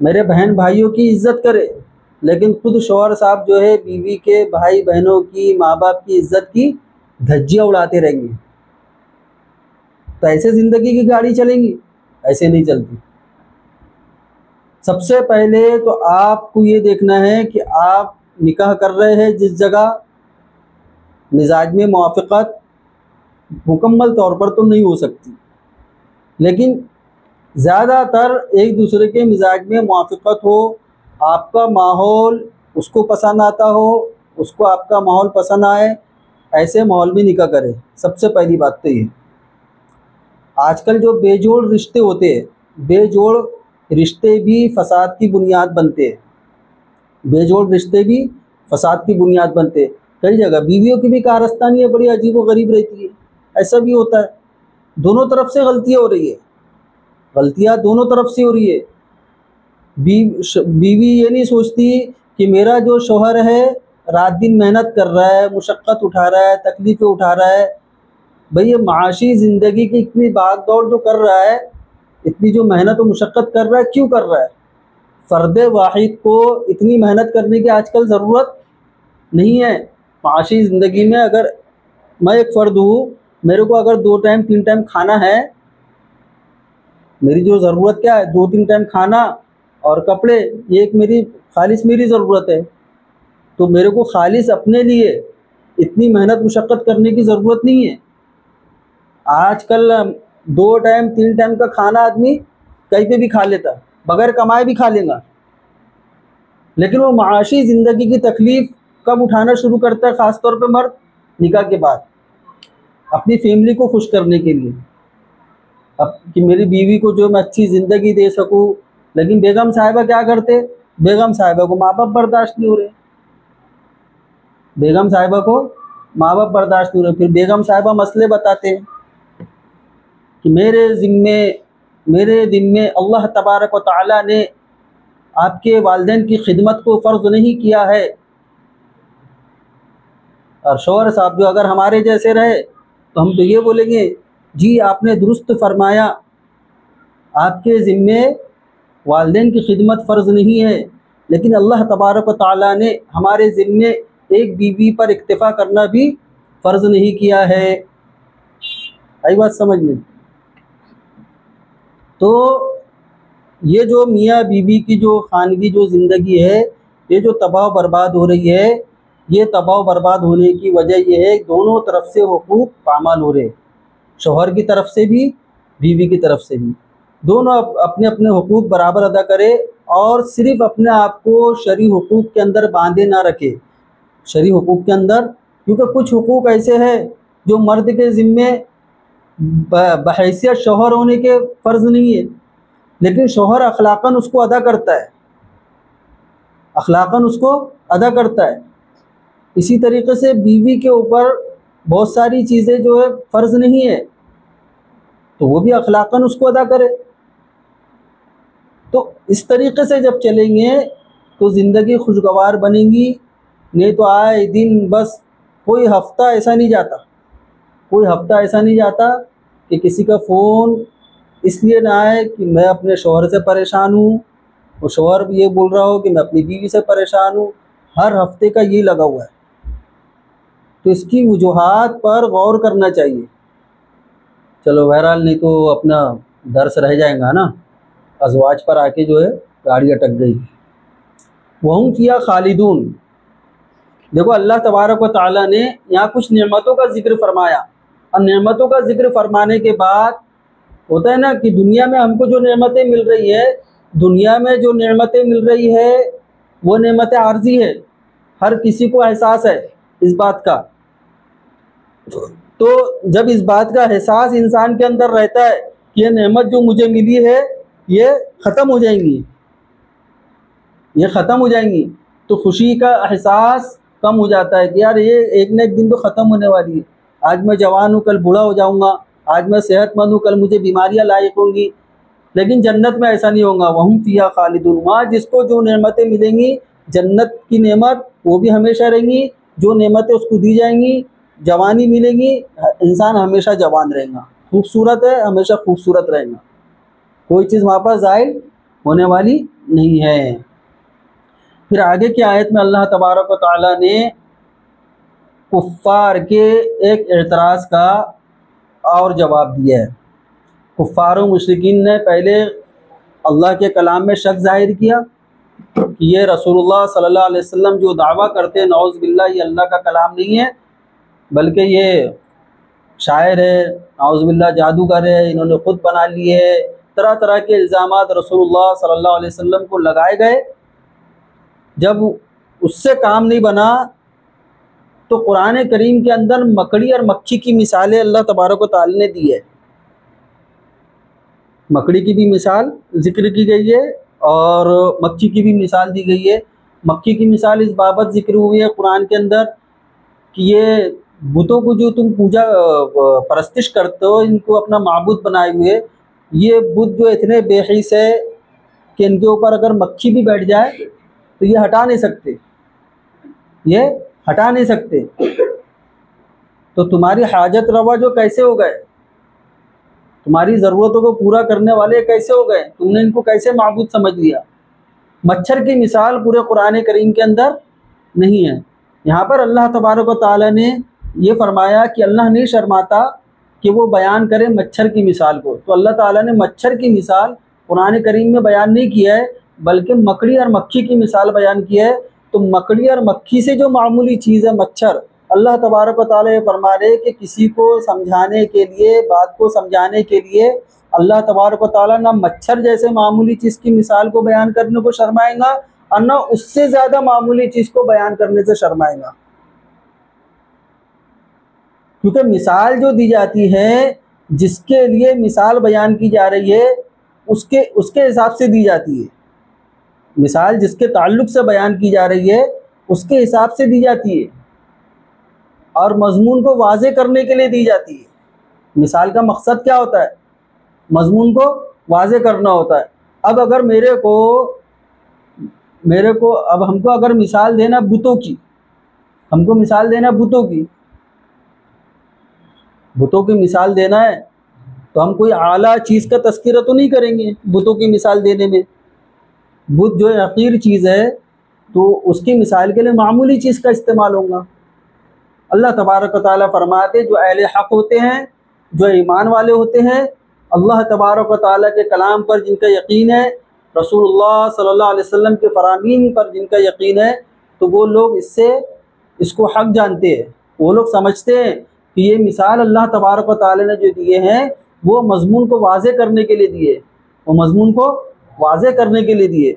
میرے بہن بھائیوں کی عزت کرے، لیکن خود شوہر صاحب جو ہے بیوی کے بھائی بہنوں کی ماں باپ کی عزت کی دھجیاں اڑاتے رہیں گے، تو ایسے زندگی کی گاڑی چلیں گی؟ ایسے نہیں چلتی۔ سب سے پہلے تو آپ کو یہ دیکھنا ہے کہ آپ نکاح کر رہے ہیں جس جگہ، مزاج میں موافقت مکمل طور پر تو نہیں ہو سکتی، لیکن زیادہ تر ایک دوسرے کے مزاج میں موافقت ہو، آپ کا ماحول اس کو پسند آتا ہو، اس کو آپ کا ماحول پسند آئے، ایسے ماحول میں نکاح کرے۔ سب سے پہلی بات تو یہ، آج کل جو بے جوڑ رشتے ہوتے ہیں، بے جوڑ رشتے بھی فساد کی بنیاد بنتے ہیں، بے جوڑ رشتے بھی فساد کی بنیاد بنتے ہیں۔ کئی جگہ بیویوں کی بھی کارستانی بڑی عجیب و غریب رہتی ہے، ایسا بھی ہوتا ہے۔ دونوں طرف سے غلطیاں ہو رہی ہے، غلطیاں دونوں طرف سے ہو رہی ہے۔ بیوی یہ نہیں سوچتی کہ میرا جو شوہر ہے رات دن محنت کر رہا ہے، مشقت اٹھا رہا ہے، تکلیفیں اٹھا رہا ہے، بھئی یہ معاشی زندگی کی اتنی بھاگ دوڑ جو کر رہا ہے، اتنی جو محنت و مشقت کر رہا ہے، کیوں کر رہا ہے؟ فرد واحد کو اتنی محنت کرنے کی آج کل ضرورت نہیں ہے۔ معاشی زندگی میں اگر میں ایک فرد ہوں، میرے کو اگر 2 ٹائم 3 ٹائم کھانا ہے، میری جو ضرورت کیا ہے 2-3 ٹائم کھانا اور کپڑے، یہ ایک میری خالص میری ضرورت ہے، تو میرے کو خالص اپنے لیے اتنی محنت مشقت کرنے کی ضرورت نہیں ہے۔ آج کل 2 ٹائم 3 ٹائم کا کھانا آدمی کہیں پہ بھی کھا لیتا، بغیر کمائے بھی کھا لے گا، لیکن وہ معاشی زندگی کی تکلیف کب اٹھانا شروع کرتا ہے؟ خاص طور پہ مرد نکاح کے بعد، اپنی فیملی کو خوش کرنے کے لیے، اب کہ میری بیوی کو جو میں اچھی زندگی دے سکوں۔ لیکن بیگم صاحبہ کیا کرتے؟ بیگم صاحبہ کو ماں باپ برداشت نہیں ہو رہے، بیگم صاحبہ کو ماں باپ برداشت نہیں ہو رہے، پھر بیگم صاحبہ مسئلے بتاتے ہیں کہ میرے ذمے اللہ تبارک و تعالیٰ نے آپ کے والدین کی خدمت کو فرض نہیں کیا ہے۔ اور شوہر صاحب جو اگر ہمارے جیسے رہے تو ہم تو یہ بولیں گے، جی آپ نے درست فرمایا، آپ کے ذمے والدین کی خدمت فرض نہیں ہے، لیکن اللہ تبارک و تعالیٰ نے ہمارے ذمے ایک بیوی پر اکتفا کرنا بھی فرض نہیں کیا ہے۔ آئی بات سمجھ میں؟ تو یہ جو میاں بیوی کی جو خانگی جو زندگی ہے، یہ جو تباہ و برباد ہو رہی ہے، یہ تباہ و برباد ہونے کی وجہ یہ ہے کہ دونوں طرف سے حقوق پامال ہو رہے، شوہر کی طرف سے بھی بیوی کی طرف سے بھی، دونوں اپنے اپنے حقوق برابر ادا کرے، اور صرف اپنے آپ کو شرعی حقوق کے اندر باندھے نہ رکھے، شرعی حقوق کے اندر، کیونکہ کچھ حقوق ایسے ہیں جو مرد کے ذمے بحیثیت شوہر ہونے کے فرض نہیں ہے، لیکن شوہر اخلاقاً اس کو ادا کرتا ہے، اخلاقاً اس کو ادا کرتا ہے۔ اسی طریقے سے بیوی کے اوپر بہت ساری چیزیں جو ہے فرض نہیں ہے، تو وہ بھی اخلاقاً اس کو ادا کرے۔ تو اس طریقے سے جب چلیں گے تو زندگی خوشگوار بنے گی، نہیں تو آئے دن بس کوئی ہفتہ ایسا نہیں جاتا، کوئی ہفتہ ایسا نہیں جاتا کہ کسی کا فون اس لیے نہ آئے کہ میں اپنے شوہر سے پریشان ہوں، اور شوہر بھی یہ بول رہا ہو کہ میں اپنی بیوی سے پریشان ہوں، ہر ہفتے کا یہ لگا ہوا ہے۔ تو اس کی وجوہات پر غور کرنا چاہیے۔ چلو بہرحال نہیں تو اپنا درس رہ جائے گا نا، ازواج پر آ کے جو ہے گاڑی اٹک گئی۔ وَهُمْ فِيهَا خَالِدُونَ، دیکھو اللہ تبارک و تعالیٰ نے یہاں کچھ نعمتوں کا ذکر فرمایا، اور نعمتوں کا ذکر فرمانے کے بعد ہوتا ہے نا کہ دنیا میں ہم کو جو نعمتیں مل رہی ہے، دنیا میں جو نعمتیں مل رہی ہے وہ نعمتیں عارضی ہے، ہر کسی کو احساس ہے اس بات کا۔ تو جب اس بات کا احساس انسان کے اندر رہتا ہے کہ یہ نعمت جو مجھے ملی ہے یہ ختم ہو جائیں گی، یہ ختم ہو جائیں گی، تو خوشی کا احساس کم ہو جاتا ہے کہ یار یہ ایک نہ ایک دن تو ختم ہونے والی ہے، آج میں جوان ہوں کل بوڑھا ہو جاؤں گا، آج میں صحت مند ہوں کل مجھے بیماریاں لاحق ہوں گی۔ لیکن جنت میں ایسا نہیں ہوگا، وَهُمْ فِيهَا خَالِدُونَ، وہاں جس کو جو نعمتیں ملیں گی، جنت کی نعمت وہ بھی ہمیشہ رہیں گی، جو نعمتیں اس کو دی جائیں گی، جوانی ملے گی، انسان ہمیشہ جوان رہے گا، خوبصورت ہے ہمیشہ خوبصورت رہے گا، کوئی چیز وہاں پر زائل ہونے والی نہیں ہے۔ پھر آگے کی آیت میں اللہ تبارک و تعالیٰ نے کفار کے ایک اعتراض کا اور جواب دیا ہے۔ کفار و مشرکین نے پہلے اللہ کے کلام میں شک ظاہر کیا کہ یہ رسول اللہ صلی اللہ علیہ وسلم جو دعویٰ کرتے ہیں نعوذ باللہ یہ اللہ کا کلام نہیں ہے بلکہ یہ شاعر ہے، نعوذ باللہ جادوگر ہے، انہوں نے خود بنا لی ہے، طرح طرح کے الزامات رسول اللہ صلی اللہ علیہ وسلم کو لگائے گئے۔ جب اس سے کام نہیں بنا تو قرآن کریم کے اندر مکڑی اور مکھی کی مثالیں اللہ تبارک و تعالی نے دی ہے۔ مکڑی کی بھی مثال ذکر کی گئی ہے اور مکھی کی بھی مثال دی گئی ہے۔ مکھی کی مثال اس بابت ذکر ہوئی ہے قرآن کے اندر کہ یہ بتوں کو جو تم پوجا پرستش کرتے ہو، ان کو اپنا معبود بنائے ہوئے، یہ بت جو اتنے بے حیث ہے کہ ان کے اوپر اگر مکھی بھی بیٹھ جائے تو یہ ہٹا نہیں سکتے، یہ ہٹا نہیں سکتے۔ تو تمہاری حاجت روا جو کیسے ہو گئے، تمہاری ضرورتوں کو پورا کرنے والے کیسے ہو گئے، تم نے ان کو کیسے معبود سمجھ لیا۔ مچھر کی مثال پورے قرآن کریم کے اندر نہیں ہے۔ یہاں پر اللہ تبارک و تعالیٰ نے یہ فرمایا کہ اللہ نہیں شرماتا کہ وہ بیان کرے مچھر کی مثال کو، تو اللہ تعالیٰ نے مچھر کی مثال قرآن کریم میں بیان نہیں کیا ہے بلکہ مکڑی اور مکھی کی مثال بیان کی ہے۔ تو مکڑی اور مکھی سے جو معمولی چیز ہے مچھر، اللہ تبارک و تعالیٰ یہ فرما رہے کہ کسی کو سمجھانے کے لیے، بات کو سمجھانے کے لیے اللہ تبارک و تعالیٰ نہ مچھر جیسے معمولی چیز کی مثال کو بیان کرنے کو شرمائیں گا اور نہ اس سے زیادہ معمولی چیز کو بیان کرنے سے شرمائیں گا، کیونکہ مثال جو دی جاتی ہے، جس کے لیے مثال بیان کی جا رہی ہے اس کے حساب سے دی جاتی ہے۔ مثال جس کے تعلق سے بیان کی جا رہی ہے اس کے حساب سے دی جاتی ہے اور مضمون کو واضح کرنے کے لیے دی جاتی ہے۔ مثال کا مقصد کیا ہوتا ہے؟ مضمون کو واضح کرنا ہوتا ہے۔ اب اگر اب ہم کو اگر مثال دینا بتوں کی، ہم کو مثال دینا بتوں کی مثال دینا ہے تو ہم کوئی اعلیٰ چیز کا تذکرہ تو نہیں کریں گے بتوں کی مثال دینے میں۔ بت جو حقیر چیز ہے تو اس کی مثال کے لیے معمولی چیز کا استعمال ہوگا۔ اللہ تبارک و تعالیٰ فرماتے جو اہل حق ہوتے ہیں، جو ایمان والے ہوتے ہیں، اللہ تبارک و تعالیٰ کے کلام پر جن کا یقین ہے، رسول اللہ صلی اللہ علیہ وسلم کے فرامین پر جن کا یقین ہے، تو وہ لوگ اس کو حق جانتے ہیں۔ وہ لوگ سمجھتے ہیں کہ یہ مثال اللہ تبارک و تعالیٰ نے جو دیے ہیں وہ مضمون کو واضح کرنے کے لیے دیے،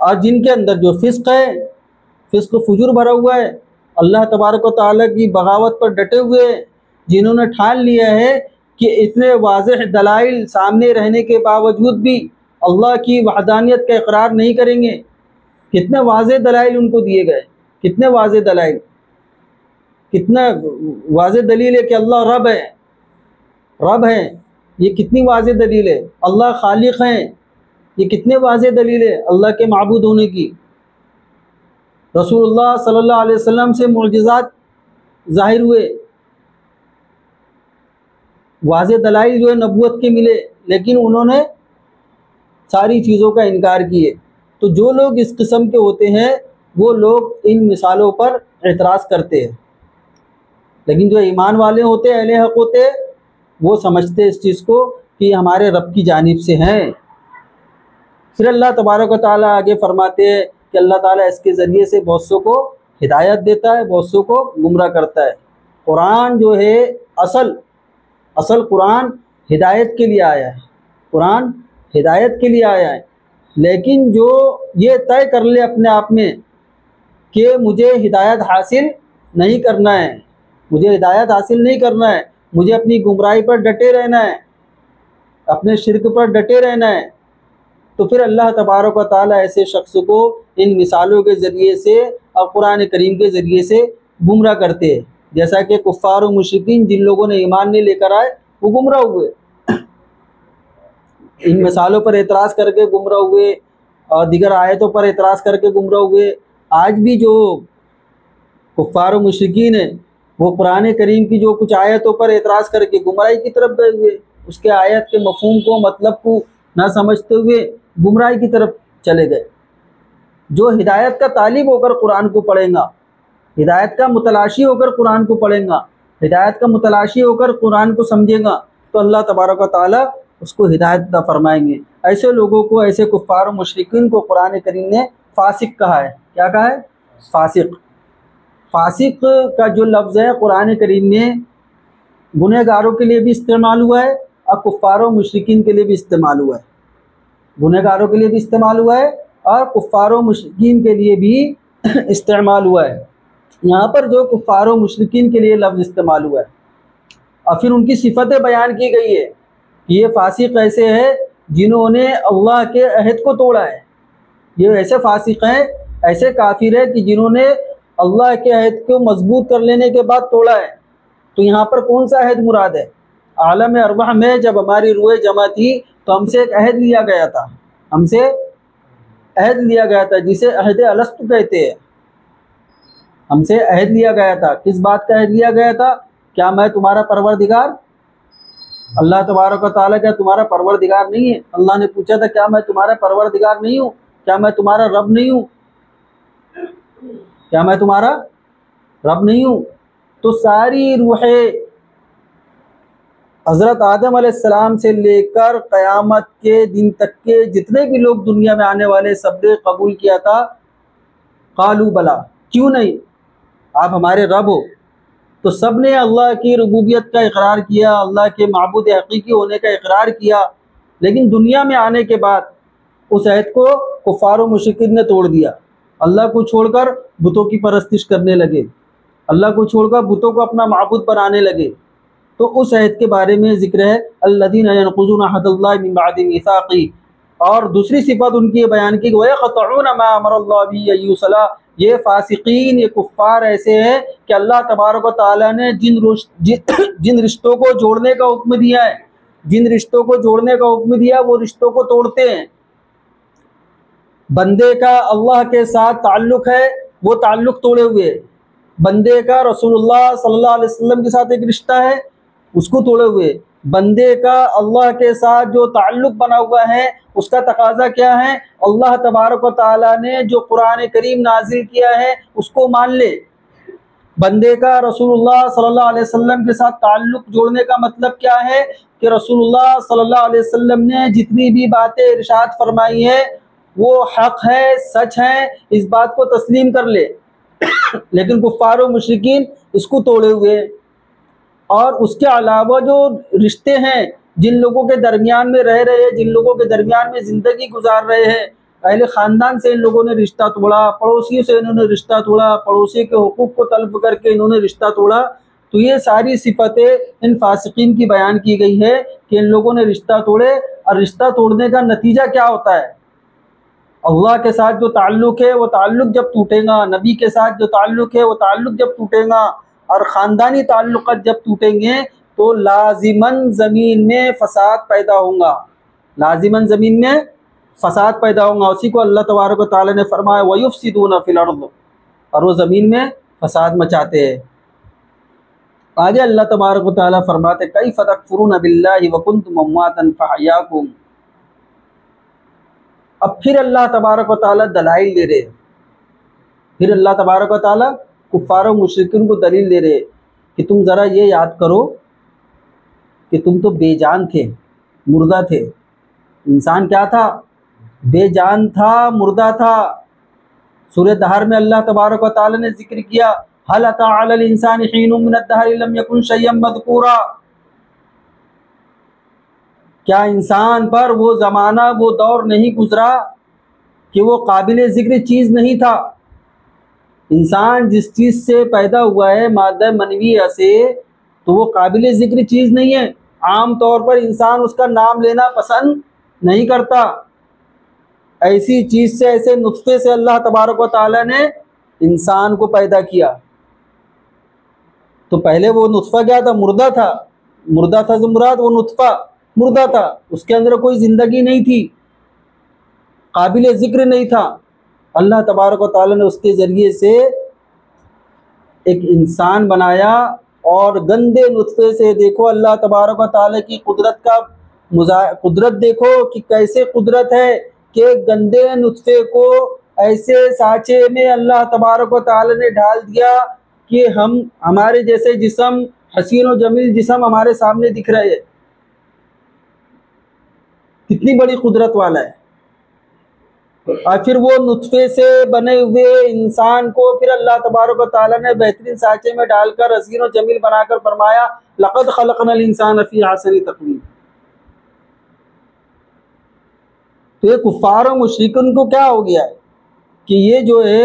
اور جن کے اندر جو فسق ہے، فسق فجور بھرا ہوا ہے، اللہ تبارک و تعالیٰ کی بغاوت پر ڈٹے ہوئے، جنہوں نے ٹھان لیا ہے کہ اتنے واضح دلائل سامنے رہنے کے باوجود بھی اللہ کی وحدانیت کا اقرار نہیں کریں گے۔ کتنے واضح دلائل ان کو دیے گئے، کتنے واضح دلائل، کتنا واضح دلیل ہے کہ اللہ رب ہے، یہ کتنی واضح دلیل ہے۔ اللہ خالق ہیں، یہ کتنے واضح دلیل ہے اللہ کے معبود ہونے کی۔ رسول اللہ صلی اللہ علیہ وسلم سے معجزات ظاہر ہوئے، واضح دلائل جو ہے نبوت کے ملے، لیکن انہوں نے ساری چیزوں کا انکار کیے۔ تو جو لوگ اس قسم کے ہوتے ہیں وہ لوگ ان مثالوں پر اعتراض کرتے ہیں، لیکن جو ایمان والے ہوتے، اہل حق ہوتے، وہ سمجھتے اس چیز کو کہ یہ ہمارے رب کی جانب سے ہیں۔ پھر اللہ تبارک و تعالیٰ آگے فرماتے ہیں کہ اللہ تعالیٰ اس کے ذریعے سے بہت سو کو ہدایت دیتا ہے، بہت سو کو گمراہ کرتا ہے۔ قرآن جو ہے اصل قرآن ہدایت کے لیے آیا ہے، قرآن ہدایت کے لیے آیا ہے، لیکن جو یہ طے کر لے اپنے آپ میں کہ مجھے ہدایت حاصل نہیں کرنا ہے، مجھے اپنی گمراہی پر ڈٹے رہنا ہے، اپنے شرک پر ڈٹے رہنا ہے، تو پھر اللہ تبارک و تعالیٰ ایسے شخص کو ان مثالوں کے ذریعے سے اور قرآن کریم کے ذریعے سے گمراہ کرتے ہیں، جیسا کہ کفار و مشرکین جن لوگوں نے ایمان نہیں لے کر آئے وہ گمراہ ہوئے، ان مثالوں پر اعتراض کر کے گمراہ ہوئے اور دیگر آیتوں پر اعتراض کر کے گمراہ ہوئے۔ آج بھی جو کفار و مشرکین ہیں وہ قرآن کریم کی جو کچھ آیتوں پر اعتراض کر کے گمراہی کی طرف گئے ہوئے، اس کے آیت کے مفہوم کو، مطلب کو نہ سمجھتے ہوئے گمراہی کی طرف چلے گئے۔ جو ہدایت کا طالب ہو کر قرآن کو پڑھیں گا، ہدایت کا متلاشی ہو کر قرآن کو پڑھیں گا، ہدایت کا متلاشی ہو کر قرآن کو سمجھے گا، تو اللہ تبارک و تعالیٰ اس کو ہدایت عطا فرمائیں گے۔ ایسے لوگوں کو، ایسے کفار و مشرکین کو قرآن کریم نے فاسق کہا ہے۔ کیا کہا ہے؟ فاسق۔ فاسق کا جو لفظ ہے قرآن کریم میں گنہگاروں کے لیے بھی استعمال ہوا ہے اور کفار و مشرکین کے لیے بھی استعمال ہوا ہے۔ گنہگاروں کے لیے بھی استعمال ہوا ہے اور کفار و مشرکین کے لیے بھی استعمال ہوا ہے۔ یہاں پر جو کفار و مشرکین کے لیے لفظ استعمال ہوا ہے اور پھر ان کی صفتیں بیان کی گئی ہے کہ یہ فاسق ایسے ہیں جنہوں نے اللہ کے عہد کو توڑا ہے۔ یہ ایسے فاسق ہیں، ایسے کافر ہیں کہ جنہوں نے اللہ کے عہد کو مضبوط کر لینے کے بعد توڑا ہے۔ تو یہاں پر کون سا عہد مراد ہے؟ عالم ارواح میں جب ہماری روح جمع تھی تو ہم سے ایک عہد لیا گیا تھا، ہم سے عہد لیا گیا تھا جسے عہد الست کہتے ہیں۔ ہم سے عہد لیا گیا تھا۔ کس بات کا عہد لیا گیا تھا؟ کیا میں تمہارا پروردگار؟ اللہ تبارک و تعالیٰ کیا تمہارا پروردگار نہیں ہے؟ اللہ نے پوچھا تھا کیا میں تمہارا پروردگار نہیں ہوں؟ کیا میں تمہارا رب نہیں ہوں؟ کیا میں تمہارا رب نہیں ہوں؟ تو ساری روحیں حضرت آدم علیہ السلام سے لے کر قیامت کے دن تک کے جتنے بھی لوگ دنیا میں آنے والے سب نے قبول کیا تھا، قالو بلا، کیوں نہیں، آپ ہمارے رب ہو۔ تو سب نے اللہ کی ربوبیت کا اقرار کیا، اللہ کے معبود حقیقی ہونے کا اقرار کیا، لیکن دنیا میں آنے کے بعد اس عہد کو کفار و مشرکین نے توڑ دیا۔ اللہ کو چھوڑ کر بتوں کی پرستش کرنے لگے، اللہ کو چھوڑ کر بتوں کو اپنا معبود بنانے لگے۔ تو اس عہد کے بارے میں ذکر ہے الذین ینقضون عہد اللہ من بعد میثاقہ، اور دوسری صفت ان کی بیان کی وَيَقْطَعُونَ مَا أَمَرَ اللَّهُ بِهِ أَن يُوصَلَ۔ یہ فاسقین، یہ کفار ایسے ہیں کہ اللہ تبارک و تعالیٰ نے جن رشتوں کو جوڑنے کا حکم دیا ہے، جن رشتوں کو جوڑنے کا حکم دیا وہ رشتوں کو توڑتے ہیں۔ بندے کا اللہ کے ساتھ تعلق ہے، وہ تعلق توڑے ہوئے۔ بندے کا رسول اللہ صلی اللہ علیہ وسلم کے ساتھ ایک رشتہ ہے، اس کو توڑے ہوئے۔ بندے کا اللہ کے ساتھ جو تعلق بنا ہوا ہے اس کا تقاضا کیا ہے؟ اللہ تبارک و تعالیٰ نے جو قرآن کریم نازل کیا ہے اس کو مان لے۔ بندے کا رسول اللہ صلی اللہ علیہ وسلم کے ساتھ تعلق جوڑنے کا مطلب کیا ہے کہ رسول اللہ صلی اللہ علیہ وسلم نے جتنی بھی باتیں ارشاد فرمائی ہیں وہ حق ہے، سچ ہے، اس بات کو تسلیم کر لے۔ لیکن کفار و مشرکین اس کو توڑے ہوئے۔ اور اس کے علاوہ جو رشتے ہیں جن لوگوں کے درمیان میں رہ رہے ہیں، جن لوگوں کے درمیان میں زندگی گزار رہے ہیں، اہل خاندان سے ان لوگوں نے رشتہ توڑا، پڑوسیوں سے انہوں نے رشتہ توڑا، پڑوسی کے حقوق کو طلب کر کے انہوں نے رشتہ توڑا، تو یہ ساری صفتیں ان فاسقین کی بیان کی گئی ہے کہ ان لوگوں نے رشتہ توڑے۔ اور رشتہ توڑنے کا نتیجہ کیا ہوتا ہے؟ اللہ کے ساتھ جو تعلق ہے وہ تعلق جب ٹوٹے گا، نبی کے ساتھ جو تعلق ہے وہ تعلق جب ٹوٹے گا، اور خاندانی تعلقات جب ٹوٹیں گے تو لازماً زمین میں فساد پیدا ہوگا، لازماً زمین میں فساد پیدا ہوگا۔ اسی کو اللہ تبارک و تعالیٰ نے فرمایا وَيُفْسِدُونَ فِي الْأَرْضِ، اور وہ زمین میں فساد مچاتے ہیں۔ آگے اللہ تبارک و تعالیٰ فرماتے کیف تکفرون باللہ وکنتم امواتا فاحیاکم۔ اب پھر اللہ تبارک و تعالیٰ دلائل دے رہے، پھر اللہ تبارک و تعالیٰ کفار و مشرکین کو دلیل دے رہے کہ تم ذرا یہ یاد کرو کہ تم تو بے جان تھے، مردہ تھے۔ انسان کیا تھا؟ بے جان تھا، مردہ تھا۔ سورہ دہر میں اللہ تبارک و تعالیٰ نے ذکر کیا هل أتى على الإنسان حين من الدهر لم يكن شيئا مذكورا۔ کیا انسان پر وہ زمانہ، وہ دور نہیں گزرا کہ وہ قابل ذکر چیز نہیں تھا؟ انسان جس چیز سے پیدا ہوا ہے، مادہ منویہ سے، تو وہ قابل ذکر چیز نہیں ہے۔ عام طور پر انسان اس کا نام لینا پسند نہیں کرتا۔ ایسی چیز سے، ایسے نطفے سے اللہ تبارک و تعالیٰ نے انسان کو پیدا کیا۔ تو پہلے وہ نطفہ کیا تھا؟ مردہ تھا۔ مردہ تھا مراد وہ نطفہ مردہ تھا، اس کے اندر کوئی زندگی نہیں تھی، قابل ذکر نہیں تھا۔ اللہ تبارک و تعالیٰ نے اس کے ذریعے سے ایک انسان بنایا، اور گندے نطفے سے، دیکھو اللہ تبارک و تعالیٰ کی قدرت کا قدرت دیکھو کہ کیسے قدرت ہے کہ گندے نطفے کو ایسے سانچے میں اللہ تبارک و تعالی نے ڈال دیا کہ ہمارے جیسے جسم، حسین و جمیل جسم ہمارے سامنے دکھ رہے ہیں۔ کتنی بڑی قدرت والا ہے۔ اور پھر وہ نطفے سے بنے ہوئے انسان کو پھر اللہ تبارک و تعالیٰ نے بہترین سانچے میں ڈال کر حسین و جمیل بنا کر فرمایا لقد خلقنا الانسان فی احسن تقویم۔ تو یہ کفار و مشرکین کو کیا ہو گیا ہے کہ یہ جو ہے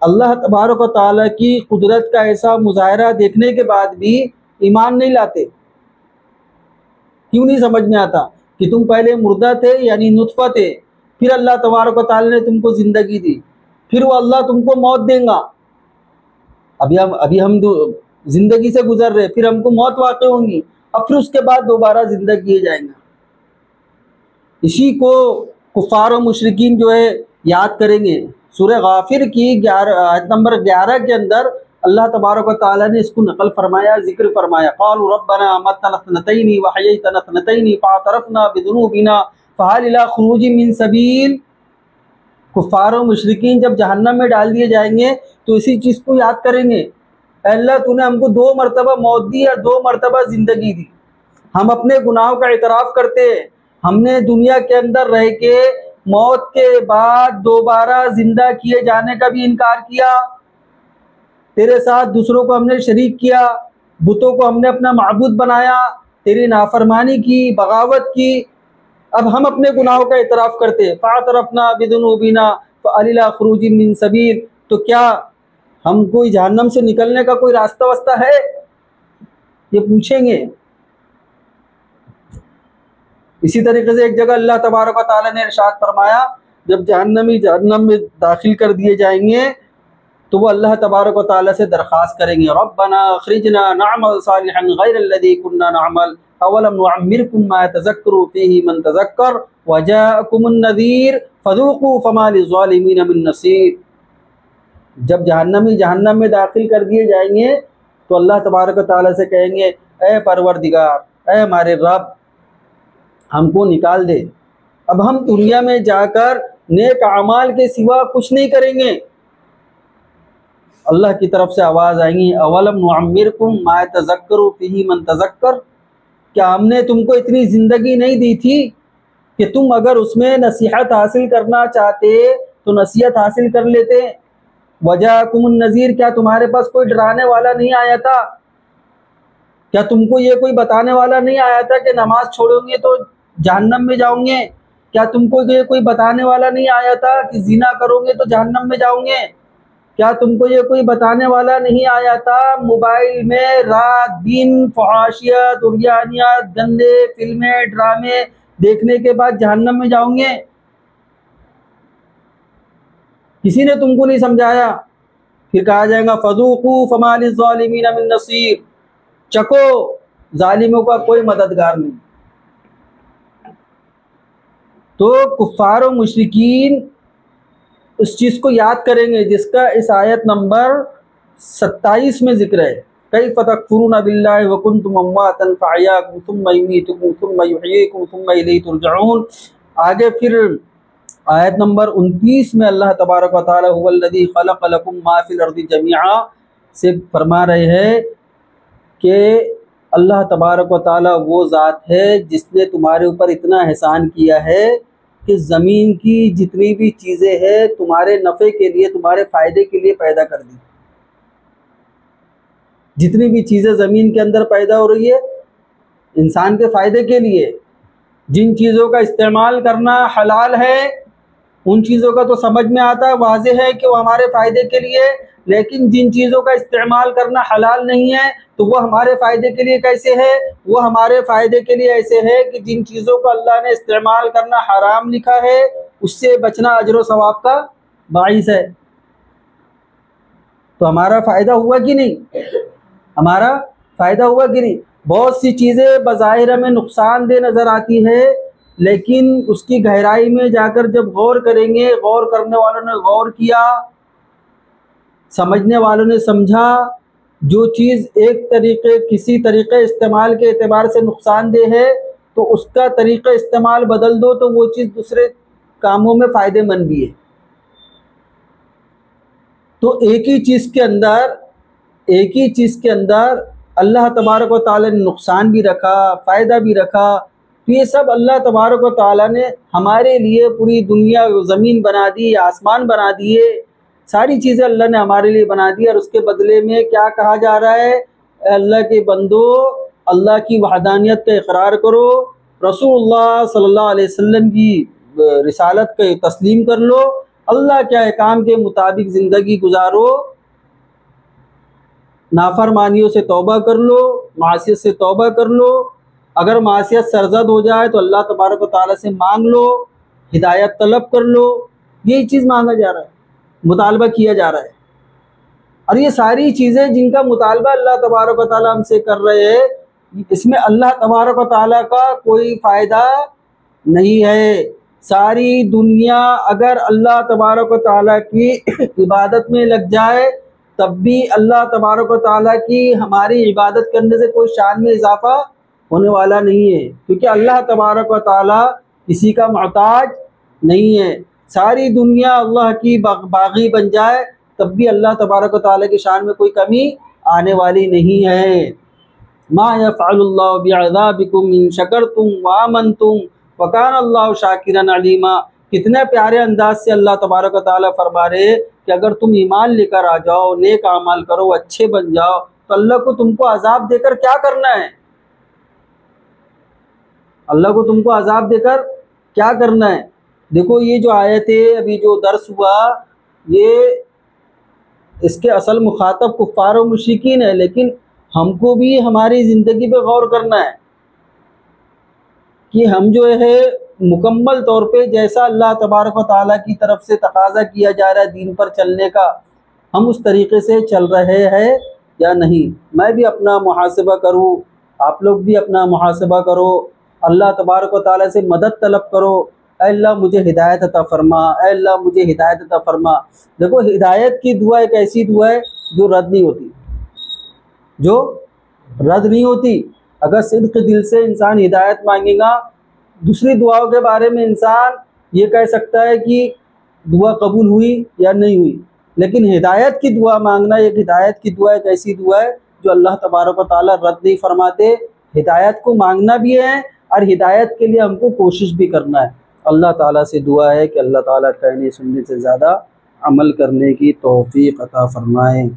اللہ تبارک و تعالیٰ کی قدرت کا ایسا مظاہرہ دیکھنے کے بعد بھی ایمان نہیں لاتے۔ کیوں نہیں سمجھ میں آتا کہ تم پہلے مردہ تھے یعنی نطفہ تھے، پھر اللہ تبارک و تعالیٰ نے تم کو زندگی دی، پھر وہ اللہ تم کو موت دیں گا۔ ابھی ہم زندگی سے گزر رہے، پھر ہم کو موت واقع ہوں گی، اب پھر اس کے بعد دوبارہ زندہ کیے جائیں گے۔ اسی کو کفار و مشرکین جو ہے یاد کریں گے۔ سورہ غافر کی آیت نمبر 11 کے اندر اللہ تبارک و تعالیٰ نے اس کو نقل فرمایا، ذکر فرمایا، قالوا ربنا امتنا اثنتین وحییتنا اثنتین فاعترفنا بذنوبنا فہل الی خروج من سبیل۔ کفار و مشرکین جب جہنم میں ڈال دیے جائیں گے تو اسی چیز کو یاد کریں گے، اے اللہ تو نے ہم کو 2 مرتبہ موت دی اور 2 مرتبہ زندگی دی، ہم اپنے گناہوں کا اعتراف کرتے ہیں، ہم نے دنیا کے اندر رہ کے موت کے بعد دوبارہ زندہ کیے جانے کا بھی انکار کیا، تیرے ساتھ دوسروں کو ہم نے شریک کیا، بتوں کو ہم نے اپنا معبود بنایا، تیری نافرمانی کی، بغاوت کی، اب ہم اپنے گناہوں کا اعتراف کرتے، فاعترفنا بذنوبنا فہل الی خروج من سبیل۔ تو کیا ہم کوئی جہنم سے نکلنے کا کوئی راستہ واسطہ ہے؟ یہ پوچھیں گے۔ اسی طریقے سے ایک جگہ اللہ تبارک و تعالیٰ نے ارشاد فرمایا جب جہنمی جہنم میں داخل کر دیے جائیں گے تو وہ اللہ تبارک و تعالیٰ سے درخواست کریں گے ربنا اخرجنا نعمل صالحا غیر الذی كنا نعمل اولم نعمرکم ما یتذکر فیہ من تذکر وجاءکم النذیر فذوقوا فما للظالمین من نصیر۔ جب جہنمی جہنم میں داخل کر دیے جائیں گے تو اللہ تبارک و تعالیٰ سے کہیں گے اے پروردگار، اے ہمارے رب، ہم کو نکال دے، اب ہم دنیا میں جا کر نیک اعمال کے سوا کچھ نہیں کریں گے۔ اللہ کی طرف سے آواز آئیں گی اولم نعمرکم ما یتذکر فیہ من تذکر، کیا ہم نے تم کو اتنی زندگی نہیں دی تھی کہ تم اگر اس میں نصیحت حاصل کرنا چاہتے تو نصیحت حاصل کر لیتے؟ وجاءکم النذیر، کیا تمہارے پاس کوئی ڈرانے والا نہیں آیا تھا؟ کیا تم کو یہ کوئی بتانے والا نہیں آیا تھا کہ نماز چھوڑو گے تو جہنم میں جاؤں گے؟ کیا تم کو یہ کوئی بتانے والا نہیں آیا تھا کہ زنا کرو گے تو جہنم میں جاؤں گے؟ کیا تم کو یہ کوئی بتانے والا نہیں آیا تھا موبائل میں رات دن فحاشیت، عریانیت، گندے فلمیں، ڈرامے دیکھنے کے بعد جہنم میں جاؤں گے؟ کسی نے تم کو نہیں سمجھایا۔ پھر کہا جائے گا فذوقوا فما للظالمین من نصیر، چکو، ظالموں کا کوئی مددگار نہیں۔ تو کفار و مشرکین اس چیز کو یاد کریں گے جس کا اس آیت نمبر 27 میں ذکر ہے، کیف تکفرون باللہ وکنتم امواتا فاحیاکم ثم یمیتکم ثم یحییکم ثم الیہ ترجعون۔ آگے پھر آیت نمبر 29 میں اللہ تبارک و تعالی هو الذی خلق لکم ما فی الارض جمیعا سے فرما رہے ہیں کہ اللہ تبارک و تعالی وہ ذات ہے جس نے تمہارے اوپر اتنا احسان کیا ہے کہ زمین کی جتنی بھی چیزیں ہیں تمہارے نفع کے لیے، تمہارے فائدے کے لیے پیدا کر دی۔ جتنی بھی چیزیں زمین کے اندر پیدا ہو رہی ہے انسان کے فائدے کے لیے۔ جن چیزوں کا استعمال کرنا حلال ہے ان چیزوں کا تو سمجھ میں آتا ہے، واضح ہے کہ وہ ہمارے فائدے کے لیے، لیکن جن چیزوں کا استعمال کرنا حلال نہیں ہے تو وہ ہمارے فائدے کے لیے کیسے ہے؟ وہ ہمارے فائدے کے لیے ایسے ہے کہ جن چیزوں کو اللہ نے استعمال کرنا حرام لکھا ہے اس سے بچنا اجر و ثواب کا باعث ہے۔ تو ہمارا فائدہ ہوا کہ نہیں؟ ہمارا فائدہ ہوا کہ نہیں؟ بہت سی چیزیں بظاہر ہمیں نقصان دہ نظر آتی ہے، لیکن اس کی گہرائی میں جا کر جب غور کریں گے، غور کرنے والوں نے غور کیا، سمجھنے والوں نے سمجھا، جو چیز ایک طریقے کسی طریقے استعمال کے اعتبار سے نقصان دہ ہے تو اس کا طریقہ استعمال بدل دو تو وہ چیز دوسرے کاموں میں فائدے مند بھی ہے۔ تو ایک ہی چیز کے اندر اللہ تبارک و تعالیٰ نے نقصان بھی رکھا، فائدہ بھی رکھا، تو یہ سب اللہ تبارک و تعالیٰ نے ہمارے لیے پوری دنیا، زمین بنا دی، آسمان بنا دیے، ساری چیزیں اللہ نے ہمارے لیے بنا دی، اور اس کے بدلے میں کیا کہا جا رہا ہے؟ اے اللہ کے بندو، اللہ کی وحدانیت کا اقرار کرو، رسول اللہ صلی اللہ علیہ وسلم کی رسالت کا تسلیم کر لو، اللہ کے احکام کے مطابق زندگی گزارو، نافرمانیوں سے توبہ کر لو، معصیت سے توبہ کر لو، اگر معصیت سرزد ہو جائے تو اللہ تبارک و تعالیٰ سے مانگ لو، ہدایت طلب کر لو، یہی چیز مانگا جا رہا ہے، مطالبہ کیا جا رہا ہے۔ اور یہ ساری چیزیں جن کا مطالبہ اللہ تبارک و تعالیٰ ہم سے کر رہے ہیں، اس میں اللہ تبارک و تعالیٰ کا کوئی فائدہ نہیں ہے۔ ساری دنیا اگر اللہ تبارک و تعالیٰ کی عبادت میں لگ جائے تب بھی اللہ تبارک و تعالیٰ کی ہماری عبادت کرنے سے کوئی شان میں اضافہ ہونے والا نہیں ہے، کیونکہ اللہ تبارک و تعالیٰ کسی کا محتاج نہیں ہے۔ ساری دنیا اللہ کی باغی بن جائے تب بھی اللہ تبارک و تعالیٰ کی شان میں کوئی کمی آنے والی نہیں ہے۔ ما یفعل اللہ بعذابکم ان شکرتم وآمنتم وکان اللہ شاکرا علیما۔ کتنے پیارے انداز سے اللہ تبارک و تعالیٰ فرما رہے کہ اگر تم ایمان لے کر آ جاؤ، نیک اعمال کرو، اچھے بن جاؤ، تو اللہ کو تم کو عذاب دے کر کیا کرنا ہے؟ اللہ کو تم کو عذاب دے کر کیا کرنا ہے؟ دیکھو یہ جو آیت ہے، ابھی جو درس ہوا، یہ اس کے اصل مخاطب کفار و مشرکین ہے، لیکن ہم کو بھی ہماری زندگی پہ غور کرنا ہے کہ ہم جو ہے مکمل طور پہ جیسا اللہ تبارک و تعالیٰ کی طرف سے تقاضا کیا جا رہا ہے دین پر چلنے کا، ہم اس طریقے سے چل رہے ہیں یا نہیں۔ میں بھی اپنا محاسبہ کروں، آپ لوگ بھی اپنا محاسبہ کرو، اللہ تبارک و تعالیٰ سے مدد طلب کرو، اے اللہ مجھے ہدایت عطا فرما، اے اللہ مجھے ہدایت عطا فرما۔ دیکھو ہدایت کی دعا ایک ایسی دعا ہے جو رد نہیں ہوتی، اگر صدق دل سے انسان ہدایت مانگے گا، دوسری دعاؤں کے بارے میں انسان یہ کہہ سکتا ہے کہ دعا قبول ہوئی یا نہیں ہوئی، لیکن ہدایت کی دعا مانگنا، ایک ہدایت کی دعا ایک ایسی دعا ہے جو اللہ تبارک و تعالیٰ رد نہیں فرماتے۔ ہدایت کو مانگنا بھی ہے اور ہدایت کے لیے ہم کو کوشش بھی کرنا ہے۔ اللہ تعالیٰ سے دعا ہے کہ اللہ تعالیٰ کہنے سننے سے زیادہ عمل کرنے کی توفیق عطا فرمائیں۔